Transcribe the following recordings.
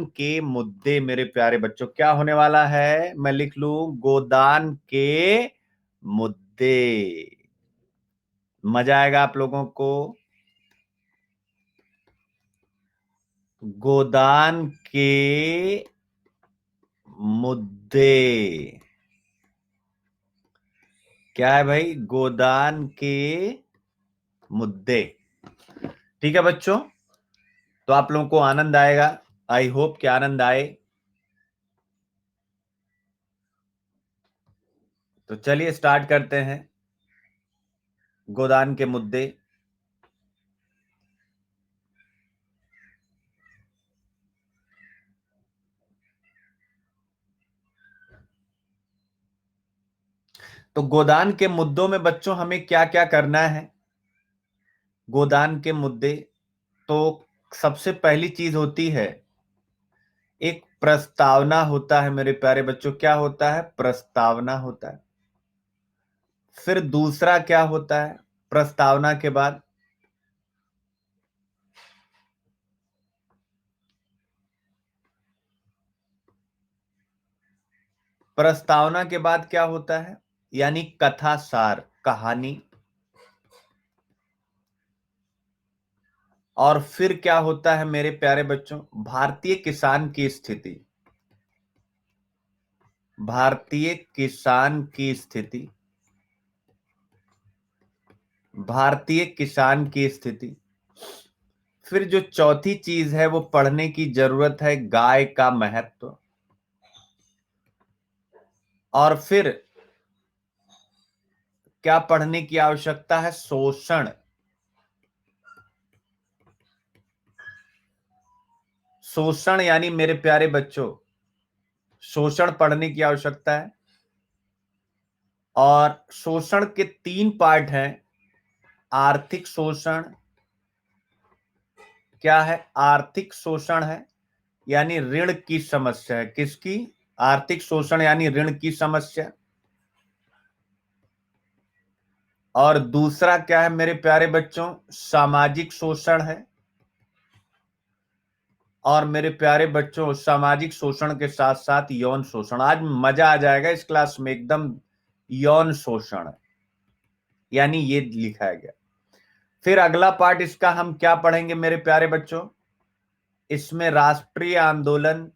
के मुद्दे मेरे प्यारे बच्चों क्या होने वाला है, मैं लिख लूं गोदान के मुद्दे। मजा आएगा आप लोगों को। गोदान के मुद्दे क्या है भाई? गोदान के मुद्दे। ठीक है बच्चों, तो आप लोगों को आनंद आएगा। आई होप कि आनंद आए। तो चलिए स्टार्ट करते हैं। गोदान के मुद्दे। तो गोदान के मुद्दों में बच्चों हमें क्या क्या करना है? गोदान के मुद्दे, तो सबसे पहली चीज होती है, एक प्रस्तावना होता है मेरे प्यारे बच्चों। क्या होता है? प्रस्तावना होता है। फिर दूसरा क्या होता है प्रस्तावना के बाद? प्रस्तावना के बाद क्या होता है? यानी कथा सार, कहानी। और फिर क्या होता है मेरे प्यारे बच्चों? भारतीय किसान की स्थिति। भारतीय किसान की स्थिति। भारतीय किसान की स्थिति। फिर जो चौथी चीज है वो पढ़ने की जरूरत है, गाय का महत्व। और फिर क्या पढ़ने की आवश्यकता है? शोषण। शोषण यानी मेरे प्यारे बच्चों, शोषण पढ़ने की आवश्यकता है। और शोषण के तीन पार्ट हैं। आर्थिक शोषण। क्या है? आर्थिक शोषण है, यानी ऋण की समस्या है। किसकी? आर्थिक शोषण यानी ऋण की समस्या। और दूसरा क्या है मेरे प्यारे बच्चों? सामाजिक शोषण है। और मेरे प्यारे बच्चों, सामाजिक शोषण के साथ साथ यौन शोषण। आज मजा आ जाएगा इस क्लास में एकदम। यौन शोषण यानी ये लिखा गया। फिर अगला पार्ट इसका हम क्या पढ़ेंगे मेरे प्यारे बच्चों? इसमें राष्ट्रीय आंदोलन।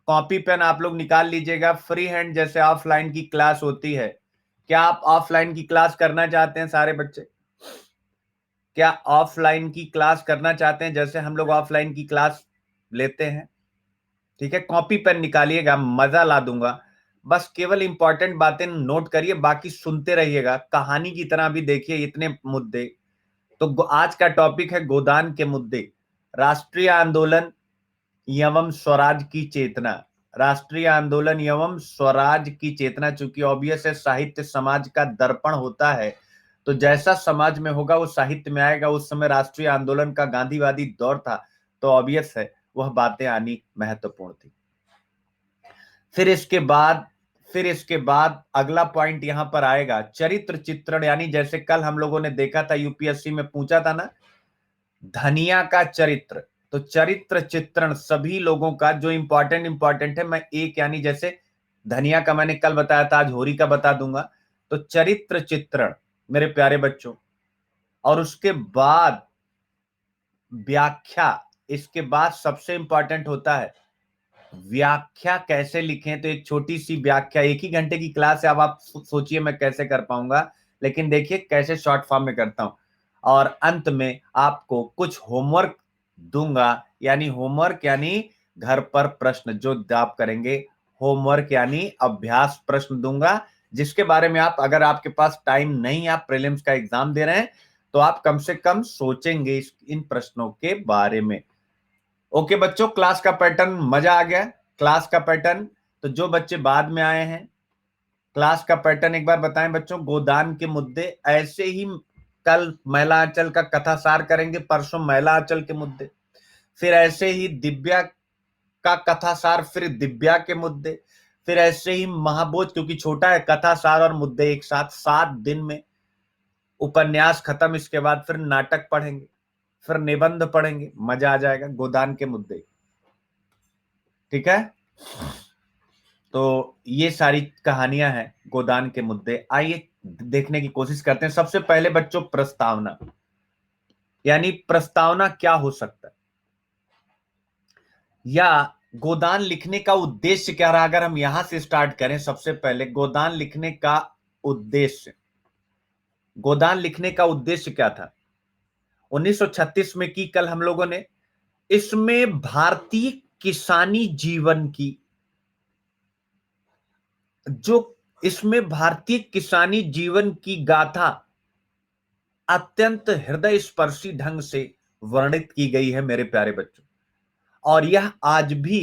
कॉपी पेन आप लोग निकाल लीजिएगा, फ्री हैंड जैसे ऑफलाइन की क्लास होती है। क्या आप ऑफलाइन की क्लास करना चाहते हैं सारे बच्चे? क्या ऑफलाइन की क्लास करना चाहते हैं जैसे हम लोग ऑफलाइन की क्लास लेते हैं? ठीक है, कॉपी पेन निकालिएगा, मजा ला दूंगा। बस केवल इंपॉर्टेंट बातें नोट करिए, बाकी सुनते रहिएगा, कहानी की तरह भी देखिए इतने मुद्दे। तो आज का टॉपिक है गोदान के मुद्दे। राष्ट्रीय आंदोलन एवं स्वराज की चेतना। राष्ट्रीय आंदोलन एवं स्वराज की चेतना, चूंकि ऑब्वियस है साहित्य समाज का दर्पण होता है, तो जैसा समाज में होगा वो साहित्य में आएगा। उस समय राष्ट्रीय आंदोलन का गांधीवादी दौर था, तो ऑब्वियस है वह बातें आनी महत्वपूर्ण थी। फिर इसके बाद अगला पॉइंट यहां पर आएगा, चरित्र चित्रण। यानी जैसे कल हम लोगों ने देखा था, यूपीएससी में पूछा था ना, धनिया का चरित्र। तो चरित्र चित्रण सभी लोगों का जो इंपॉर्टेंट है, मैं एक यानी जैसे धनिया का मैंने कल बताया था, आज होरी का बता दूंगा। तो चरित्र चित्रण मेरे प्यारे बच्चों। और उसके बाद व्याख्या। इसके बाद सबसे इंपॉर्टेंट होता है व्याख्या कैसे लिखें। तो एक छोटी सी व्याख्या, एक ही घंटे की क्लास है, अब आप सोचिए मैं कैसे कर पाऊंगा, लेकिन देखिए कैसे शॉर्ट फॉर्म में करता हूं। और अंत में आपको कुछ होमवर्क दूंगा, यानी होमवर्क यानी घर पर प्रश्न जो आप करेंगे। होमवर्क यानी अभ्यास प्रश्न दूंगा, जिसके बारे में आप, अगर आपके पास टाइम नहीं, आप प्रीलिम्स का एग्जाम दे रहे हैं, तो आप कम से कम सोचेंगे इन प्रश्नों के बारे में। ओके बच्चों, क्लास का पैटर्न मजा आ गया? क्लास का पैटर्न, तो जो बच्चे बाद में आए हैं, क्लास का पैटर्न एक बार बताएं बच्चों। गोदान के मुद्दे ऐसे ही, कल महिला आंचल का कथासार करेंगे, परसों महिला आंचल के मुद्दे, फिर ऐसे ही दिव्या का कथासार, फिर दिव्या के मुद्दे, फिर ऐसे ही महाभोज, क्योंकि छोटा है, कथासार और मुद्दे एक साथ 7 दिन में। उपन्यास खत्म, इसके बाद फिर नाटक पढ़ेंगे, फिर निबंध पढ़ेंगे, मजा आ जाएगा। गोदान के मुद्दे। ठीक है, तो ये सारी कहानियां हैं गोदान के मुद्दे। आइए देखने की कोशिश करते हैं। सबसे पहले बच्चों, प्रस्तावना, यानी प्रस्तावना क्या हो सकता है, या गोदान लिखने का उद्देश्य क्या रहा। अगर हम यहां से स्टार्ट करें, सबसे पहले गोदान लिखने का उद्देश्य, गोदान लिखने का उद्देश्य क्या था 1936 में की कल हम लोगों ने। इसमें भारतीय किसानी जीवन की, जो इसमें भारतीय किसानी जीवन की गाथा अत्यंत हृदय स्पर्शी ढंग से वर्णित की गई है मेरे प्यारे बच्चों, और यह आज भी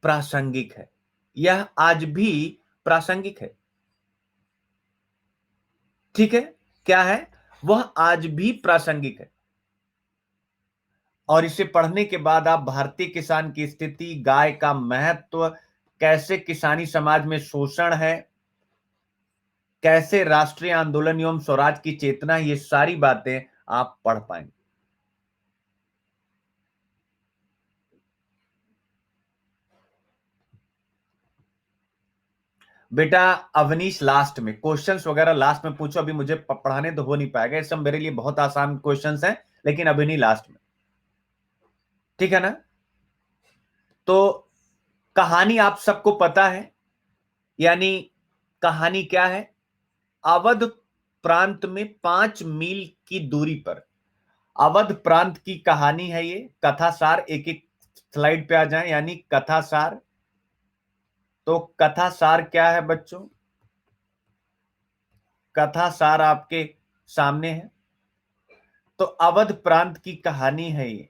प्रासंगिक है। यह आज भी प्रासंगिक है। ठीक है, क्या है वह आज भी प्रासंगिक है। और इसे पढ़ने के बाद आप भारतीय किसान की स्थिति, गाय का महत्व, कैसे किसानी समाज में शोषण है, कैसे राष्ट्रीय आंदोलन एवं स्वराज की चेतना, ये सारी बातें आप पढ़ पाएंगे। बेटा अवनीश, लास्ट में क्वेश्चंस वगैरह लास्ट में पूछो, अभी मुझे पढ़ाने तो हो नहीं पाएगा। ये सब मेरे लिए बहुत आसान क्वेश्चंस हैं, लेकिन अभी नहीं, लास्ट में। ठीक है ना। तो कहानी आप सबको पता है, यानी कहानी क्या है, अवध प्रांत में 5 मील की दूरी पर अवध प्रांत की कहानी है ये। कथासार, एक एक स्लाइड पे आ जाएं, यानी कथासार। तो कथासार क्या है बच्चों, कथासार आपके सामने है। तो अवध प्रांत की कहानी है ये,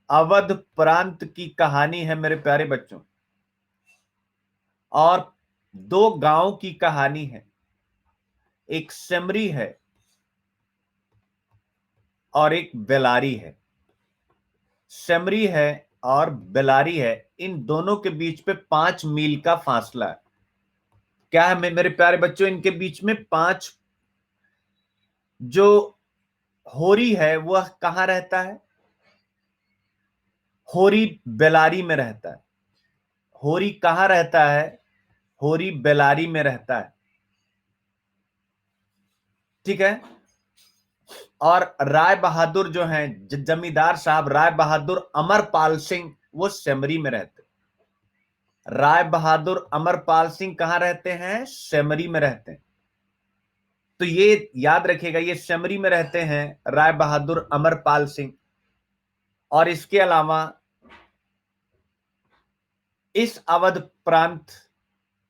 अवध प्रांत की कहानी है मेरे प्यारे बच्चों। और 2 गांव की कहानी है, एक सेमरी है और एक बेलारी है। सेमरी है और बेलारी है, इन दोनों के बीच पे 5 मील का फासला है। क्या है मेरे प्यारे बच्चों, इनके बीच में 5। जो होरी है वह कहां रहता है, होरी बेलारी में रहता है। होरी कहां रहता है, होरी बेलारी में रहता है। ठीक है। और राय बहादुर जो हैं, जमींदार साहब राय बहादुर अमरपाल सिंह, वो सेमरी में रहते। राय बहादुर अमरपाल सिंह कहां रहते हैं, सेमरी में रहते हैं। तो ये याद रखिएगा, ये सेमरी में रहते हैं राय बहादुर अमरपाल सिंह। और इसके अलावा इस अवध प्रांत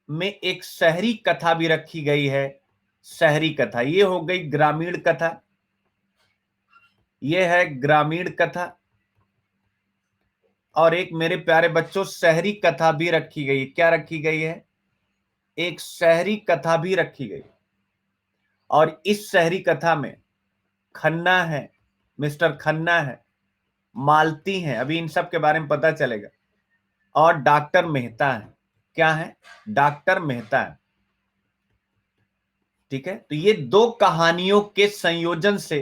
में एक शहरी कथा भी रखी गई है। शहरी कथा, ये हो गई ग्रामीण कथा, ये है ग्रामीण कथा। और एक मेरे प्यारे बच्चों शहरी कथा भी रखी गई। क्या रखी गई है, एक शहरी कथा भी रखी गई। और इस शहरी कथा में खन्ना है, मिस्टर खन्ना है, मालती हैं, अभी इन सब के बारे में पता चलेगा। और डॉक्टर मेहता है। क्या है, डॉक्टर मेहता है। ठीक है। तो ये 2 कहानियों के संयोजन से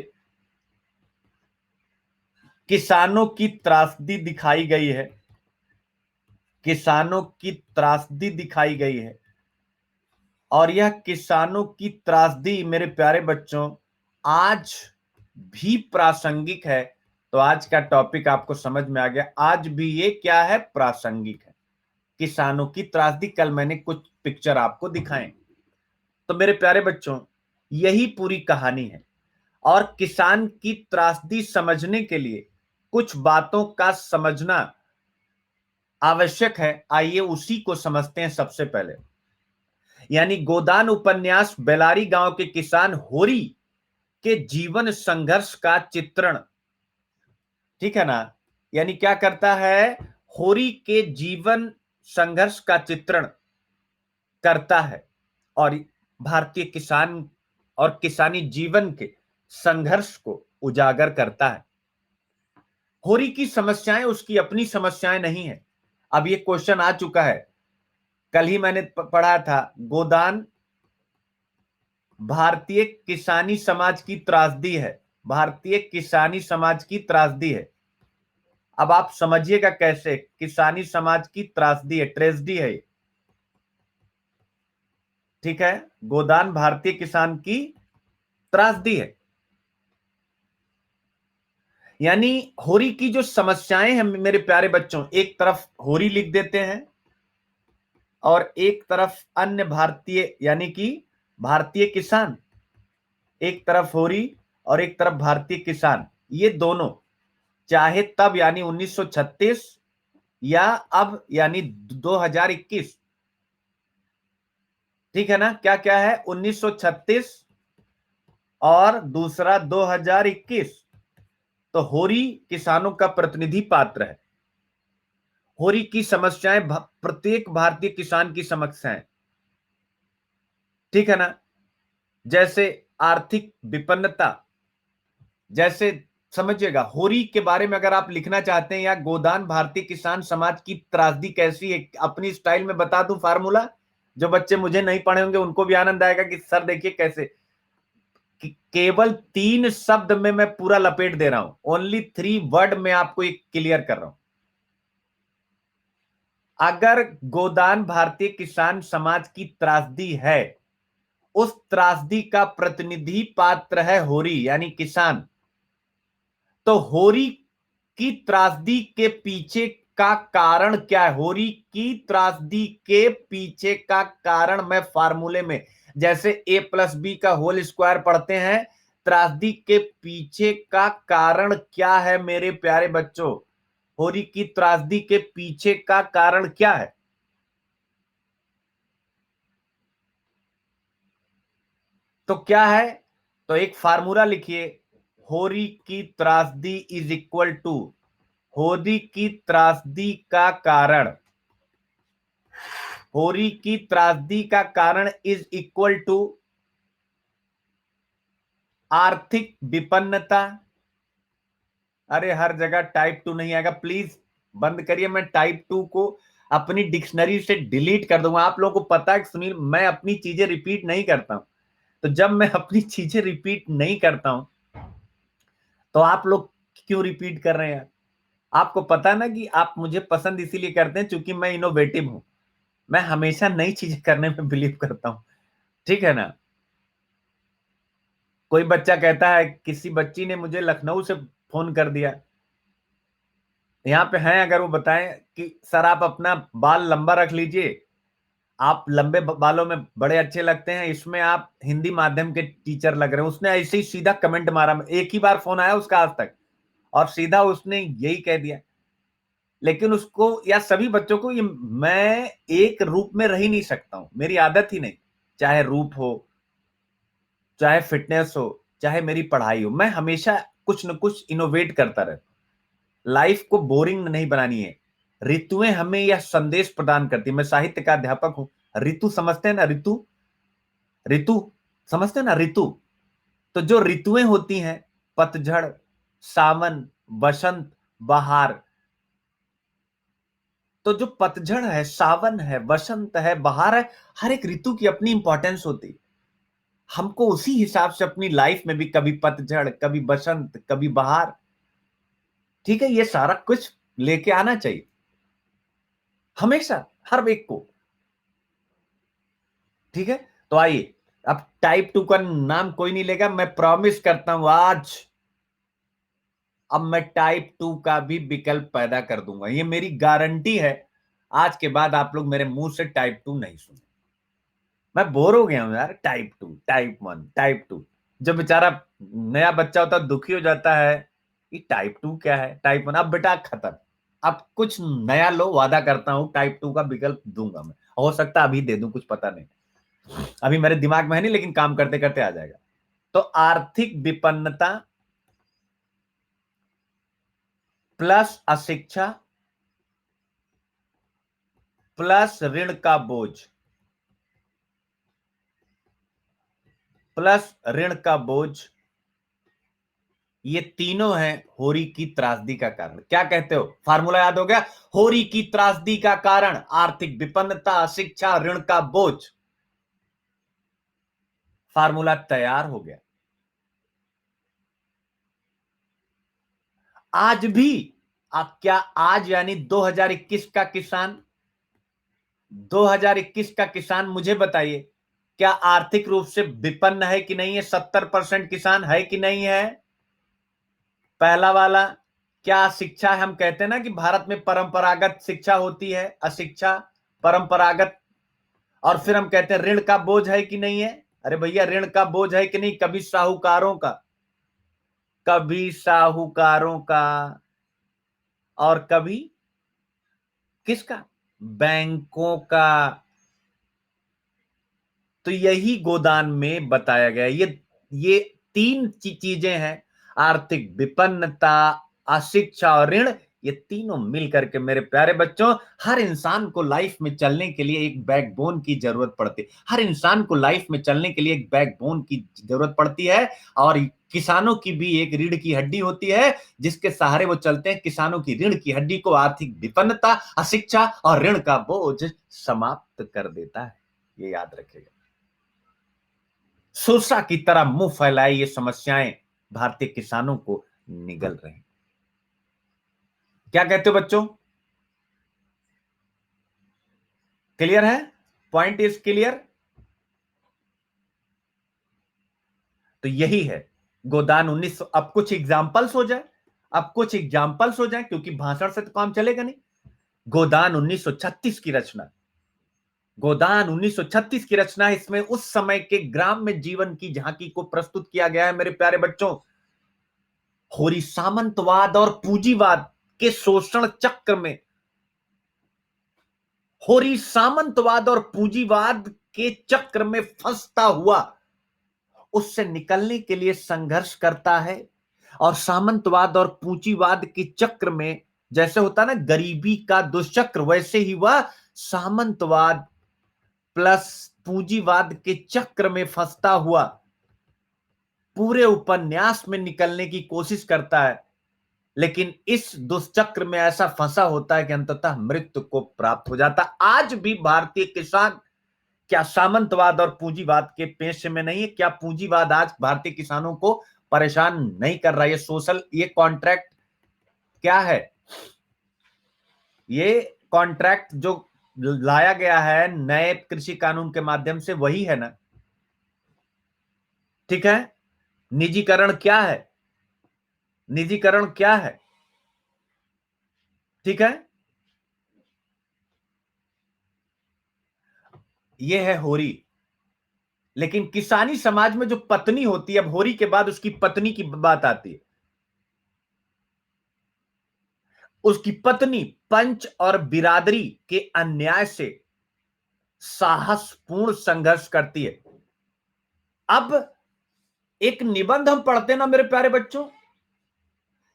किसानों की त्रासदी दिखाई गई है, किसानों की त्रासदी दिखाई गई है। और यह किसानों की त्रासदी मेरे प्यारे बच्चों आज भी प्रासंगिक है। तो आज का टॉपिक आपको समझ में आ गया, आज भी ये क्या है, प्रासंगिक है। किसानों की त्रासदी, कल मैंने कुछ पिक्चर आपको दिखाए। तो मेरे प्यारे बच्चों यही पूरी कहानी है। और किसान की त्रासदी समझने के लिए कुछ बातों का समझना आवश्यक है। आइए उसी को समझते हैं सबसे पहले। यानी गोदान उपन्यास बेलारी गांव के किसान होरी के जीवन संघर्ष का चित्रण, ठीक है ना। यानी क्या करता है, होरी के जीवन संघर्ष का चित्रण करता है और भारतीय किसान और किसानी जीवन के संघर्ष को उजागर करता है। होरी की समस्याएं उसकी अपनी समस्याएं नहीं है। अब ये क्वेश्चन आ चुका है, कल ही मैंने पढ़ा था, गोदान भारतीय किसानी समाज की त्रासदी है, भारतीय किसानी समाज की त्रासदी है। अब आप समझिएगा कैसे किसानी समाज की त्रासदी है, ट्रेजेडी है, ठीक है। गोदान भारतीय किसान की त्रासदी है। यानी होरी की जो समस्याएं हैं मेरे प्यारे बच्चों, एक तरफ होरी लिख देते हैं और एक तरफ अन्य भारतीय यानी कि भारतीय किसान, एक तरफ होरी और एक तरफ भारतीय किसान, ये दोनों चाहे तब यानी 1936 या अब यानी 2021, ठीक है ना। क्या क्या है, 1936 और दूसरा 2021। तो होरी किसानों का प्रतिनिधि पात्र है। होरी की समस्याएं प्रत्येक भारतीय किसान की समस्याएं, ठीक है ना। जैसे आर्थिक विपन्नता, जैसे समझिएगा होरी के बारे में अगर आप लिखना चाहते हैं या गोदान भारतीय किसान समाज की त्रासदी कैसी है, अपनी स्टाइल में बता दूं फार्मूला, जो बच्चे मुझे नहीं पढ़े होंगे उनको भी आनंद आएगा कि सर देखिए कैसे कि केवल 3 शब्द में मैं पूरा लपेट दे रहा हूं, ओनली 3 वर्ड में आपको एक क्लियर कर रहा हूं। अगर गोदान भारतीय किसान समाज की त्रासदी है, उस त्रासदी का प्रतिनिधि पात्र है होरी यानी किसान। तो होरी की त्रासदी के पीछे का कारण क्या है, होरी की त्रासदी के पीछे का कारण मैं फार्मूले में जैसे a+b का होल स्क्वायर पढ़ते हैं, त्रासदी के पीछे का कारण क्या है मेरे प्यारे बच्चों, होरी की त्रासदी के पीछे का कारण क्या है। तो क्या है, तो एक फार्मूला लिखिए, होरी की त्रासदी इज इक्वल टू, होरी की त्रासदी का कारण, होरी की त्रासदी का कारण इज इक्वल टू आर्थिक विपन्नता। अरे हर जगह टाइप 2 नहीं आएगा, प्लीज बंद करिए, मैं टाइप 2 को अपनी डिक्शनरी से डिलीट कर दूंगा। आप लोगों को पता है सुनील, मैं अपनी चीजें रिपीट नहीं करता हूं, तो जब मैं अपनी चीजें रिपीट नहीं करता हूं तो आप लोग क्यों रिपीट कर रहे हैं यार। आपको पता है ना कि आप मुझे पसंद इसीलिए करते हैं क्योंकि मैं इनोवेटिव हूं, मैं हमेशा नई चीजें करने में बिलीव करता हूं, ठीक है ना। कोई बच्चा कहता है, किसी बच्ची ने मुझे लखनऊ से फोन कर दिया, यहाँ पे हैं, अगर वो बताएं कि सर आप अपना बाल लंबा रख लीजिए, आप लंबे बालों में बड़े अच्छे लगते हैं, इसमें आप हिंदी माध्यम के टीचर लग रहे हैं। उसने ऐसे ही सीधा कमेंट मारा, एक ही बार फोन आया उसका आज तक, और सीधा उसने यही कह दिया। लेकिन उसको या सभी बच्चों को, ये मैं एक रूप में रह ही नहीं सकता हूं, मेरी आदत ही नहीं, चाहे रूप हो, चाहे फिटनेस हो, चाहे मेरी पढ़ाई हो, मैं हमेशा कुछ न कुछ इनोवेट करता रहता। लाइफ को बोरिंग नहीं बनानी है। ऋतुएं हमें यह संदेश प्रदान करती है। मैं साहित्य का अध्यापक हूं। ऋतु समझते हैं ना, ऋतु, ऋतु समझते हैं ना, ऋतु। तो जो ऋतुएं होती हैं, पतझड़, सावन, बसंत, बहार, तो जो पतझड़ है, सावन है, बसंत है, बहार है, हर एक ऋतु की अपनी इंपॉर्टेंस होती है। हमको उसी हिसाब से अपनी लाइफ में भी कभी पतझड़, कभी बसंत, कभी बहार, ठीक है, ये सारा कुछ लेके आना चाहिए हमेशा, हर एक को, ठीक है। तो आइए, अब टाइप 2 का नाम कोई नहीं लेगा, मैं प्रॉमिस करता हूं आज, अब मैं टाइप 2 का भी विकल्प पैदा कर दूंगा, ये मेरी गारंटी है। आज के बाद आप लोग मेरे मुंह से टाइप 2 नहीं सुने। मैं बोर हो गया हूं यार, टाइप 2, टाइप 1, टाइप 2। जब बेचारा नया बच्चा होता है दुखी हो जाता है कि टाइप 2 क्या है, टाइप 1। अब बेटा खत्म, अब कुछ नया लो, वादा करता हूं टाइप 2 का विकल्प दूंगा मैं, हो सकता है अभी दे दूं, कुछ पता नहीं, अभी मेरे दिमाग में है नहीं, लेकिन काम करते करते आ जाएगा। तो आर्थिक विपन्नता प्लस अशिक्षा प्लस ऋण का बोझ, प्लस ऋण का बोझ, ये तीनों हैं होरी की त्रासदी का कारण। क्या कहते हो, फार्मूला याद हो गया, होरी की त्रासदी का कारण आर्थिक विपन्नता, शिक्षा, ऋण का बोझ। फार्मूला तैयार हो गया। आज भी क्या आज यानी 2021 का किसान, 2021 का किसान मुझे बताइए, क्या आर्थिक रूप से विपन्न है कि नहीं है? 70% किसान है कि नहीं है? पहला वाला। क्या शिक्षा है? हम कहते हैं ना कि भारत में परंपरागत शिक्षा होती है, अशिक्षा, परंपरागत। और फिर हम कहते हैं ऋण का बोझ है कि नहीं है? अरे भैया, ऋण का बोझ है कि नहीं? कभी साहूकारों का, कभी साहूकारों का, और कभी किसका? बैंकों का। तो यही गोदान में बताया गया। ये तीन चीजें हैं, आर्थिक विपन्नता, अशिक्षा और ऋण। ये तीनों मिल करके मेरे प्यारे बच्चों, हर इंसान को लाइफ में चलने के लिए एक बैकबोन की जरूरत पड़ती है। हर इंसान को लाइफ में चलने के लिए एक बैकबोन की जरूरत पड़ती है। और किसानों की भी एक रीढ़ की हड्डी होती है, जिसके सहारे वो चलते हैं। किसानों की रीढ़ की हड्डी को आर्थिक विपन्नता, अशिक्षा और ऋण का बोझ समाप्त कर देता है। ये याद रखेगा। सोसा की तरह मुंह फैलाए ये समस्याएं भारतीय किसानों को निगल रही। क्या कहते हो बच्चों? क्लियर है? Point is clear? तो यही है गोदान 1900। अब कुछ एग्जाम्पल्स हो जाए, अब कुछ एग्जाम्पल्स हो जाए, क्योंकि भाषण से तो काम चलेगा नहीं। गोदान 1936 की रचना, गोदान 1936 की रचना। इसमें उस समय के ग्राम में जीवन की झांकी को प्रस्तुत किया गया है मेरे प्यारे बच्चों। होरी सामंतवाद और पूंजीवाद के शोषण चक्र में, होरी सामंतवाद और पूंजीवाद के चक्र में फंसता हुआ उससे निकलने के लिए संघर्ष करता है। और सामंतवाद और पूंजीवाद के चक्र में, जैसे होता ना गरीबी का दुष्चक्र, वैसे ही वह सामंतवाद प्लस पूंजीवाद के चक्र में फंसता हुआ पूरे उपन्यास में निकलने की कोशिश करता है। लेकिन इस दुष्चक्र में ऐसा फंसा होता है कि अंततः मृत्यु को प्राप्त हो जाता। आज भी भारतीय किसान क्या सामंतवाद और पूंजीवाद के पेश में नहीं है? क्या पूंजीवाद आज भारतीय किसानों को परेशान नहीं कर रहा? ये सोशल, ये कॉन्ट्रैक्ट क्या है? ये कॉन्ट्रैक्ट जो लाया गया है नए कृषि कानून के माध्यम से, वही है ना? ठीक है। निजीकरण क्या है? निजीकरण क्या है? ठीक है। ये है होरी। लेकिन किसानी समाज में जो पत्नी होती है, अब होरी के बाद उसकी पत्नी की बात आती है। उसकी पत्नी पंच और बिरादरी के अन्याय से साहसपूर्ण संघर्ष करती है। अब एक निबंध हम पढ़ते ना मेरे प्यारे बच्चों,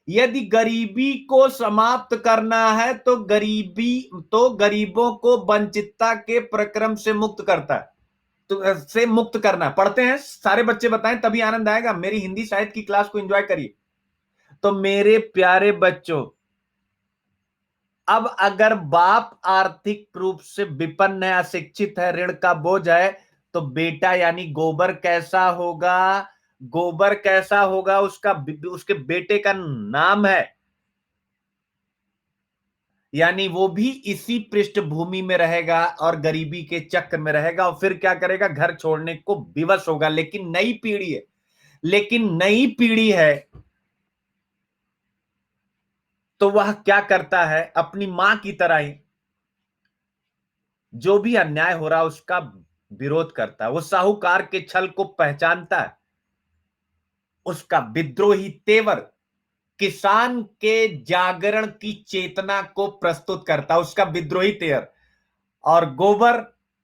यदि गरीबी को समाप्त करना है तो गरीबों को वंचितता के प्रक्रम से मुक्त करता है, तो से मुक्त करना है। पढ़ते हैं, सारे बच्चे बताएं, तभी आनंद आएगा। मेरी हिंदी साहित्य की क्लास को एंजॉय करिए। तो मेरे प्यारे बच्चों, अब अगर बाप आर्थिक रूप से विपन्न है, अशिक्षित है, ऋण का बोझ है, तो बेटा यानी गोबर कैसा होगा? गोबर कैसा होगा? उसके बेटे का नाम है, यानी वो भी इसी पृष्ठभूमि में रहेगा और गरीबी के चक्र में रहेगा। और फिर क्या करेगा? घर छोड़ने को विवश होगा। लेकिन नई पीढ़ी है, लेकिन नई पीढ़ी है, तो वह क्या करता है? अपनी मां की तरह ही जो भी अन्याय हो रहा है उसका विरोध करता है। वो साहूकार के छल को पहचानता है, उसका विद्रोही तेवर किसान के जागरण की चेतना को प्रस्तुत करता है, उसका विद्रोही तेवर। और गोबर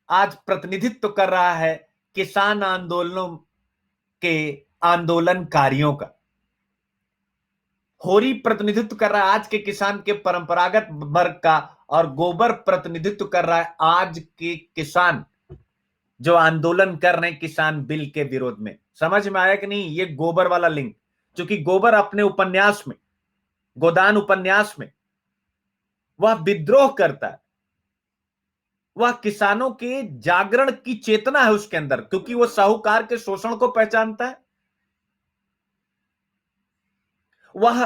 आज प्रतिनिधित्व कर रहा है किसान आंदोलनों के आंदोलनकारियों का। होरी प्रतिनिधित्व कर रहा है आज के किसान के परंपरागत वर्ग का, और गोबर प्रतिनिधित्व कर रहा है आज के किसान जो आंदोलन कर रहे हैं किसान बिल के विरोध में। समझ में आया कि नहीं? ये गोबर वाला लिंक, क्योंकि गोबर अपने उपन्यास में, गोदान उपन्यास में, वह विद्रोह करता है। वह किसानों के जागरण की चेतना है उसके अंदर, क्योंकि वह साहूकार के शोषण को पहचानता है। वह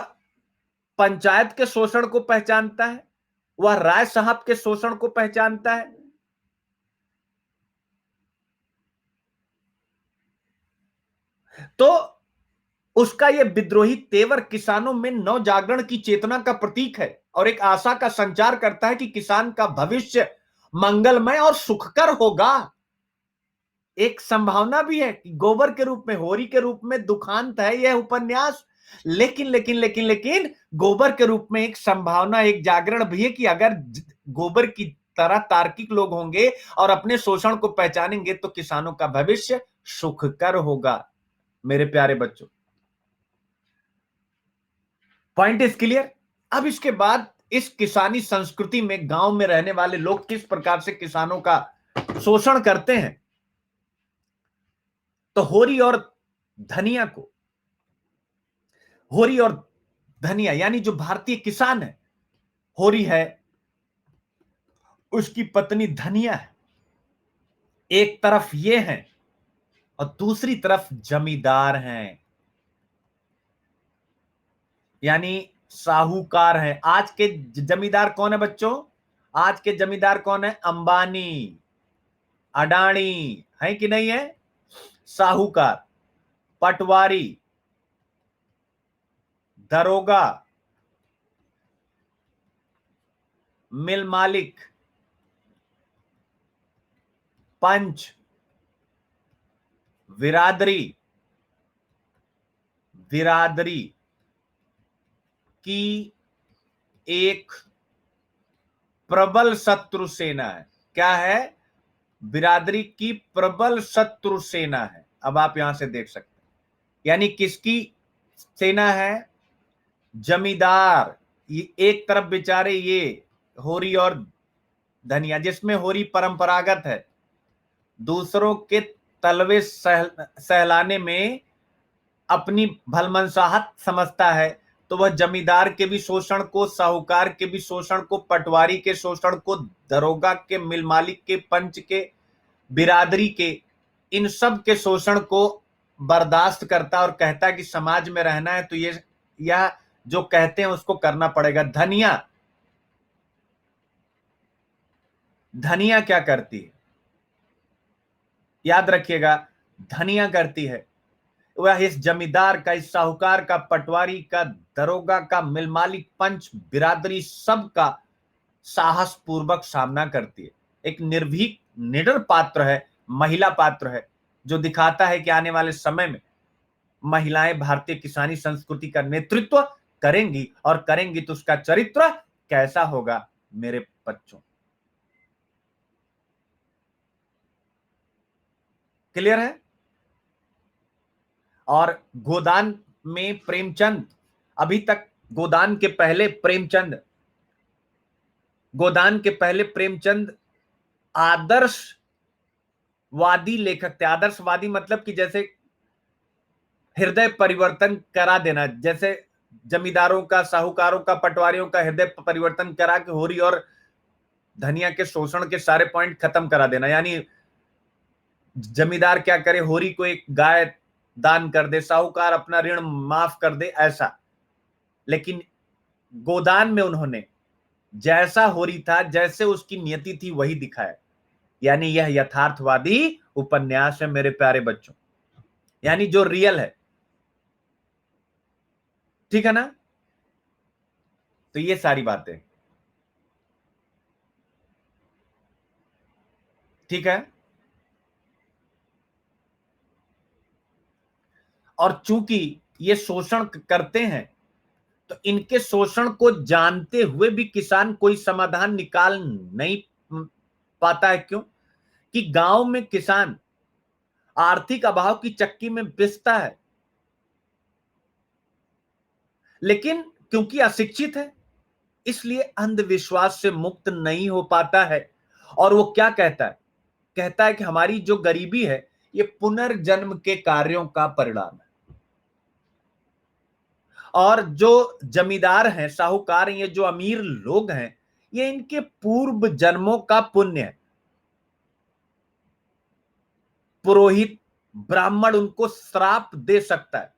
पंचायत के शोषण को पहचानता है, वह राय साहब के शोषण को पहचानता है। तो उसका यह विद्रोही तेवर किसानों में नव जागरण की चेतना का प्रतीक है और एक आशा का संचार करता है कि किसान का भविष्य मंगलमय और सुखकर होगा। एक संभावना भी है कि गोबर के रूप में, होरी के रूप में दुखांत है यह उपन्यास, लेकिन लेकिन लेकिन लेकिन गोबर के रूप में एक संभावना, एक जागरण भी है कि अगर गोबर की तरह तार्किक लोग होंगे और अपने शोषण को पहचानेंगे तो किसानों का भविष्य सुखकर होगा। मेरे प्यारे बच्चों, पॉइंट इज क्लियर। अब इसके बाद इस किसानी संस्कृति में गांव में रहने वाले लोग किस प्रकार से किसानों का शोषण करते हैं। तो होरी और धनिया को, होरी और धनिया यानी जो भारतीय किसान है, होरी है, उसकी पत्नी धनिया है, एक तरफ ये है और दूसरी तरफ जमींदार हैं, यानी साहूकार है। आज के जमींदार कौन है बच्चों? आज के जमींदार कौन है? अंबानी, अडानी, है कि नहीं है? साहूकार, पटवारी, दरोगा, मिल मालिक, पंच, बिरादरी, बिरादरी की एक प्रबल शत्रु सेना है। क्या है? बिरादरी की प्रबल शत्रु सेना है। अब आप यहां से देख सकते हैं, यानी किसकी सेना है? जमींदार। ये एक तरफ बेचारे ये होरी और धनिया, जिसमें होरी परंपरागत है, दूसरों के तलवे सहलाने में अपनी भलमनसाहत समझता है, तो वह जमींदार के भी शोषण को, साहूकार के भी शोषण को, पटवारी के शोषण को, दरोगा के, मिल मालिक के, पंच के, बिरादरी के, इन सब के शोषण को बर्दाश्त करता और कहता है कि समाज में रहना है तो ये, यह जो कहते हैं उसको करना पड़ेगा। धनिया, धनिया क्या करती है? याद रखिएगा, धनिया करती है, वह इस जमींदार का, इस साहूकार का, पटवारी का, दरोगा का, मिल मालिक, पंच, बिरादरी सब का साहस पूर्वक सामना करती है। एक निर्भीक निडर पात्र है, महिला पात्र है, जो दिखाता है कि आने वाले समय में महिलाएं भारतीय किसानी संस्कृति का नेतृत्व करेंगी, और करेंगी तो उसका चरित्र कैसा होगा मेरे बच्चों। क्लियर है? और गोदान में प्रेमचंद, अभी तक गोदान के पहले प्रेमचंद, गोदान के पहले प्रेमचंद आदर्शवादी लेखक थे। आदर्शवादी मतलब कि जैसे हृदय परिवर्तन करा देना, जैसे जमींदारों का, साहूकारों का, पटवारियों का हृदय परिवर्तन करा के होरी और धनिया के शोषण के सारे पॉइंट खत्म करा देना। यानी जमींदार क्या करे, होरी को एक गाय दान कर दे, साहूकार अपना ऋण माफ कर दे, ऐसा। लेकिन गोदान में उन्होंने जैसा होरी था, जैसे उसकी नियति थी, वही दिखाया। यानी यह यथार्थवादी उपन्यास है मेरे प्यारे बच्चों, यानी जो रियल है। ठीक है ना? तो ये सारी बातें ठीक है। और चूंकि ये शोषण करते हैं, तो इनके शोषण को जानते हुए भी किसान कोई समाधान निकाल नहीं पाता है। क्यों? कि गांव में किसान आर्थिक अभाव की चक्की में पिसता है, लेकिन क्योंकि अशिक्षित है, इसलिए अंधविश्वास से मुक्त नहीं हो पाता है। और वो क्या कहता है? कहता है कि हमारी जो गरीबी है ये पुनर्जन्म के कार्यों का परिणाम है, और जो जमींदार हैं, साहूकार हैं, ये जो अमीर लोग हैं, ये इनके पूर्व जन्मों का पुण्य है। पुरोहित, ब्राह्मण उनको श्राप दे सकता है।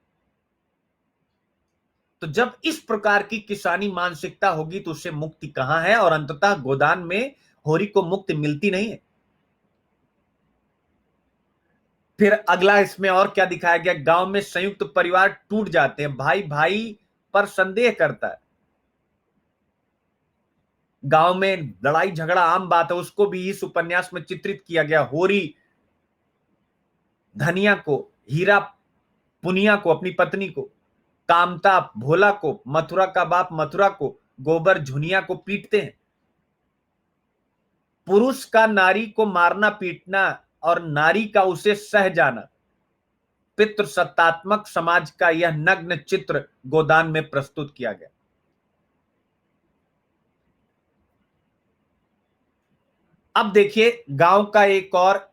तो जब इस प्रकार की किसानी मानसिकता होगी तो उससे मुक्ति कहां है, और अंततः गोदान में होरी को मुक्ति मिलती नहीं है। फिर अगला इसमें और क्या दिखाया गया, गांव में संयुक्त परिवार टूट जाते हैं, भाई भाई पर संदेह करता है। गांव में लड़ाई झगड़ा आम बात है, उसको भी इस उपन्यास में चित्रित किया गया। होरी धनिया को, हीरा पुनिया को, अपनी पत्नी को, कामता भोला को, मथुरा का बाप मथुरा को, गोबर झुनिया को पीटते हैं। पुरुष का नारी को मारना पीटना और नारी का उसे सह जाना, पितृसत्तात्मक समाज का यह नग्न चित्र गोदान में प्रस्तुत किया गया। अब देखिए गांव का एक और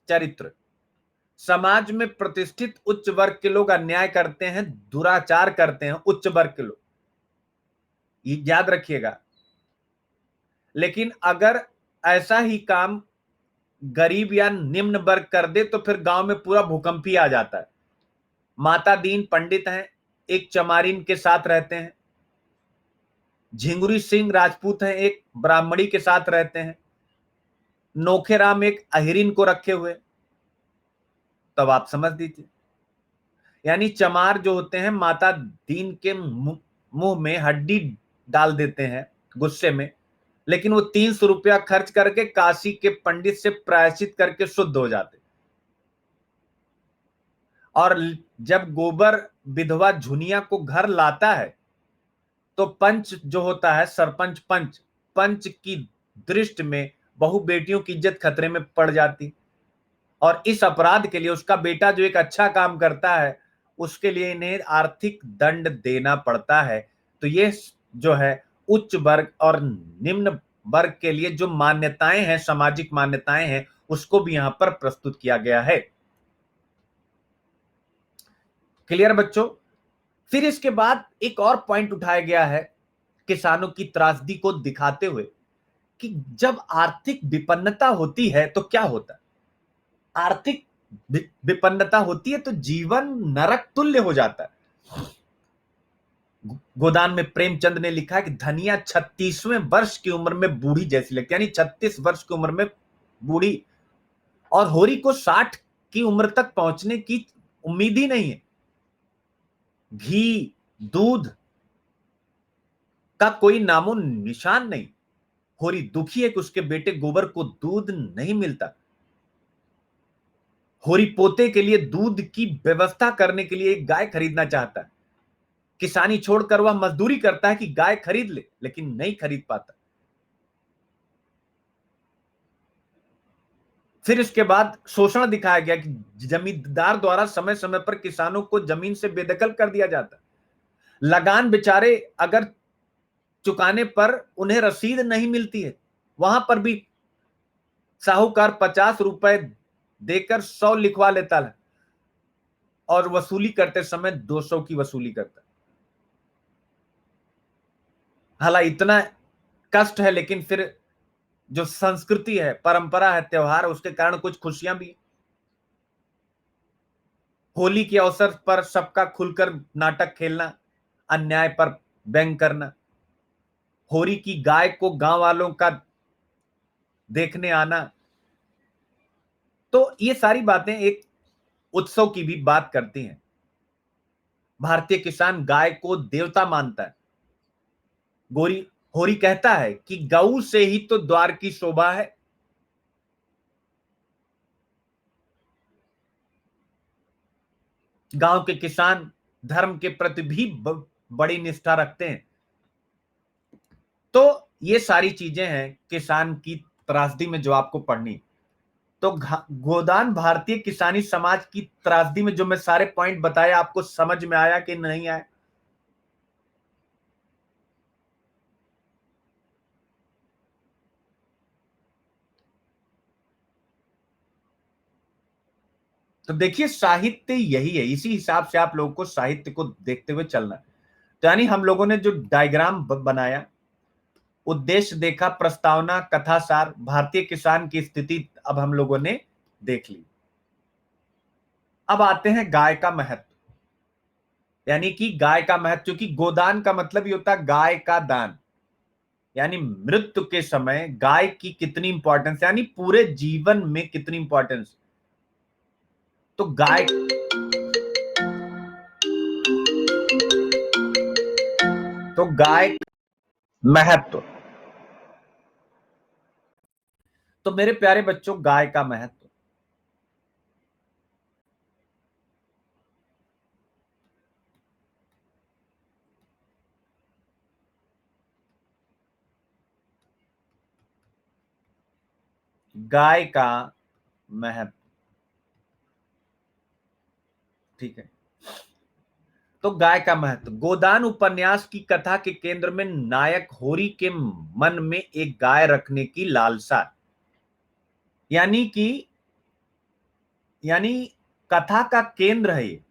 चरित्र। समाज में प्रतिष्ठित उच्च वर्ग के लोग अन्याय करते हैं, दुराचार करते हैं, उच्च वर्ग के लोग, ये याद रखिएगा। लेकिन अगर ऐसा ही काम गरीब या निम्न वर्ग कर दे तो फिर गांव में पूरा भूकंप ही आ जाता है। माता दीन पंडित हैं, एक चमारिन के साथ रहते हैं। झिंगुरी सिंह राजपूत हैं, एक ब्राह्मणी के साथ रहते हैं। नोखेराम एक अहिरिन को रखे हुए। तब आप समझ दीजिए, यानी चमार जो होते हैं माता दीन के मुंह में हड्डी डाल देते हैं गुस्से में, लेकिन वो 300 रुपया खर्च करके काशी के पंडित से प्रायश्चित करके शुद्ध हो जाते। और जब गोबर विधवा झुनिया को घर लाता है तो पंच जो होता है, सरपंच पंच, पंच की दृष्टि में बहु बेटियों की इज्जत खतरे में पड़ जाती। और इस अपराध के लिए उसका बेटा जो एक अच्छा काम करता है उसके लिए इन्हें आर्थिक दंड देना पड़ता है। तो ये जो है उच्च वर्ग और निम्न वर्ग के लिए जो मान्यताएं हैं, सामाजिक मान्यताएं हैं, उसको भी यहां पर प्रस्तुत किया गया है। क्लियर बच्चों? फिर इसके बाद एक और पॉइंट उठाया गया है किसानों की त्रासदी को दिखाते हुए कि जब आर्थिक विपन्नता होती है तो क्या होता है। आर्थिक विपन्नता होती है तो जीवन नरक तुल्य हो जाता है। गोदान में प्रेमचंद ने लिखा है कि धनिया 36वें वर्ष की उम्र में बूढ़ी जैसी लगती है, यानी 36 वर्ष की उम्र में बूढ़ी, और होरी को 60 की उम्र तक पहुंचने की उम्मीद ही नहीं है। घी दूध का कोई नामो निशान नहीं। होरी दुखी है कि उसके बेटे गोबर को दूध नहीं मिलता। होरी पोते के लिए दूध की व्यवस्था करने के लिए एक गाय खरीदना चाहता है। किसानी छोड़कर वह मजदूरी करता है कि गाय खरीद ले, लेकिन नहीं खरीद पाता। फिर इसके बाद शोषण दिखाया गया कि जमींदार द्वारा समय समय पर किसानों को जमीन से बेदखल कर दिया जाता। लगान बेचारे अगर चुकाने पर उन्हें रसीद नहीं मिलती है, वहां पर भी साहूकार 50 रुपए देकर 100 लिखवा लेता है और वसूली करते समय 200 की वसूली करता। हालांकि इतना कष्ट है, लेकिन फिर जो संस्कृति है, परंपरा है, त्योहार, उसके कारण कुछ खुशियां भी। होली के अवसर पर सबका खुलकर नाटक खेलना, अन्याय पर व्यंग करना, होरी की गाय को गांव वालों का देखने आना। तो ये सारी बातें एक उत्सव की भी बात करती हैं। भारतीय किसान गाय को देवता मानता है। गोरी होरी कहता है कि गऊ से ही तो द्वार की शोभा है। गांव के किसान धर्म के प्रति भी बड़ी निष्ठा रखते हैं। तो ये सारी चीजें हैं किसान की त्रासदी में जो आपको पढ़नी। तो गोदान भारतीय किसानी समाज की त्रासदी में जो मैं सारे पॉइंट बताए, आपको समझ में आया कि नहीं आया? तो देखिए साहित्य यही है, इसी हिसाब से आप लोगों को साहित्य को देखते हुए चलना है। तो यानी हम लोगों ने जो डायग्राम बनाया, उद्देश्य देखा, प्रस्तावना, कथासार, भारतीय किसान की स्थिति अब हम लोगों ने देख ली। अब आते हैं गाय का महत्व। यानी कि गाय का महत्व, क्योंकि गोदान का मतलब ही होता है गाय का दान, यानी मृत्यु के समय गाय की कितनी इंपॉर्टेंस, यानी पूरे जीवन में कितनी इंपॉर्टेंस। तो गाय, तो गाय महत्व, तो मेरे प्यारे बच्चों गाय का महत्व, गाय का महत्व, ठीक है। तो गाय का महत्व, गोदान उपन्यास की कथा के केंद्र में नायक होरी के मन में एक गाय रखने की लालसा, यानी कि, यानी कथा का केंद्र है ये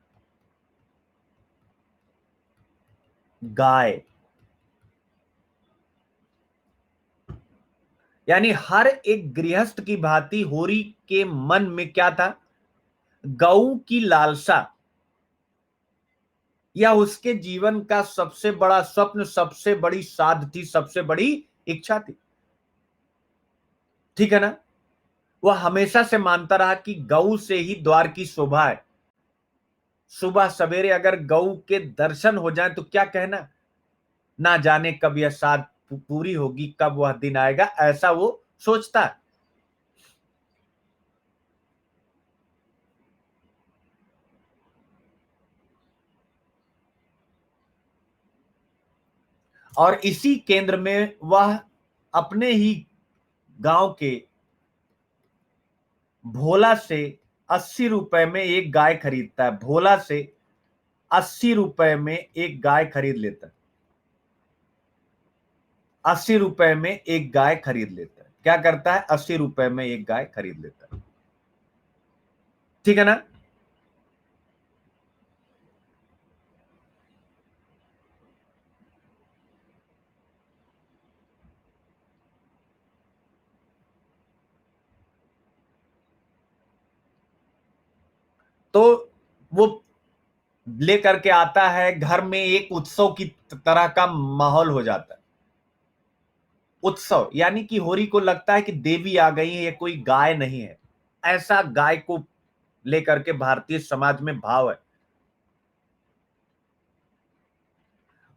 गाय, यानी हर एक गृहस्थ की भांति होरी के मन में क्या था, गऊ की लालसा, यह उसके जीवन का सबसे बड़ा स्वप्न, सबसे बड़ी साध थी, सबसे बड़ी इच्छा थी, ठीक है ना। वह हमेशा से मानता रहा कि गऊ से ही द्वार की शोभा है, सुबह सवेरे अगर गऊ के दर्शन हो जाए तो क्या कहना, ना जाने कब यह साध पूरी होगी, कब वह दिन आएगा, ऐसा वो सोचता है। और इसी केंद्र में वह अपने ही गांव के भोला से 80 रुपए में एक गाय खरीदता है, भोला से 80 रुपए में एक गाय खरीद लेता है, 80 रुपए में एक गाय खरीद लेता है, क्या करता है, 80 रुपए में एक गाय खरीद लेता है, ठीक है ना। तो वो लेकर के आता है, घर में एक उत्सव की तरह का माहौल हो जाता है, उत्सव, यानी कि होरी को लगता है कि देवी आ गई है, ये कोई गाय नहीं है, ऐसा गाय को लेकर के भारतीय समाज में भाव है।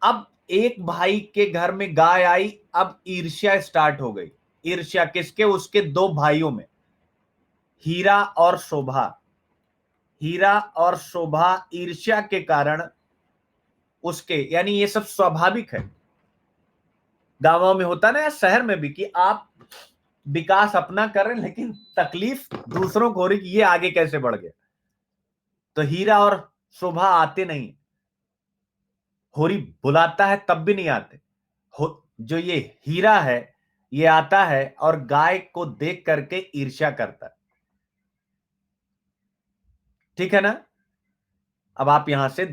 अब एक भाई के घर में गाय आई, अब ईर्ष्या स्टार्ट हो गई, ईर्ष्या किसके, उसके दो भाइयों में, हीरा और शोभा, हीरा और शोभा ईर्ष्या के कारण उसके, यानी ये सब स्वाभाविक है, गांवों में होता ना या शहर में भी, कि आप विकास अपना कर रहे हैं लेकिन तकलीफ दूसरों को हो रही कि ये आगे कैसे बढ़ गया, तो हीरा और शोभा आते नहीं, होरी बुलाता है तब भी नहीं आते, जो ये हीरा है ये आता है और गाय को देख करके ईर्ष्या करता है, ठीक है ना। अब आप यहां से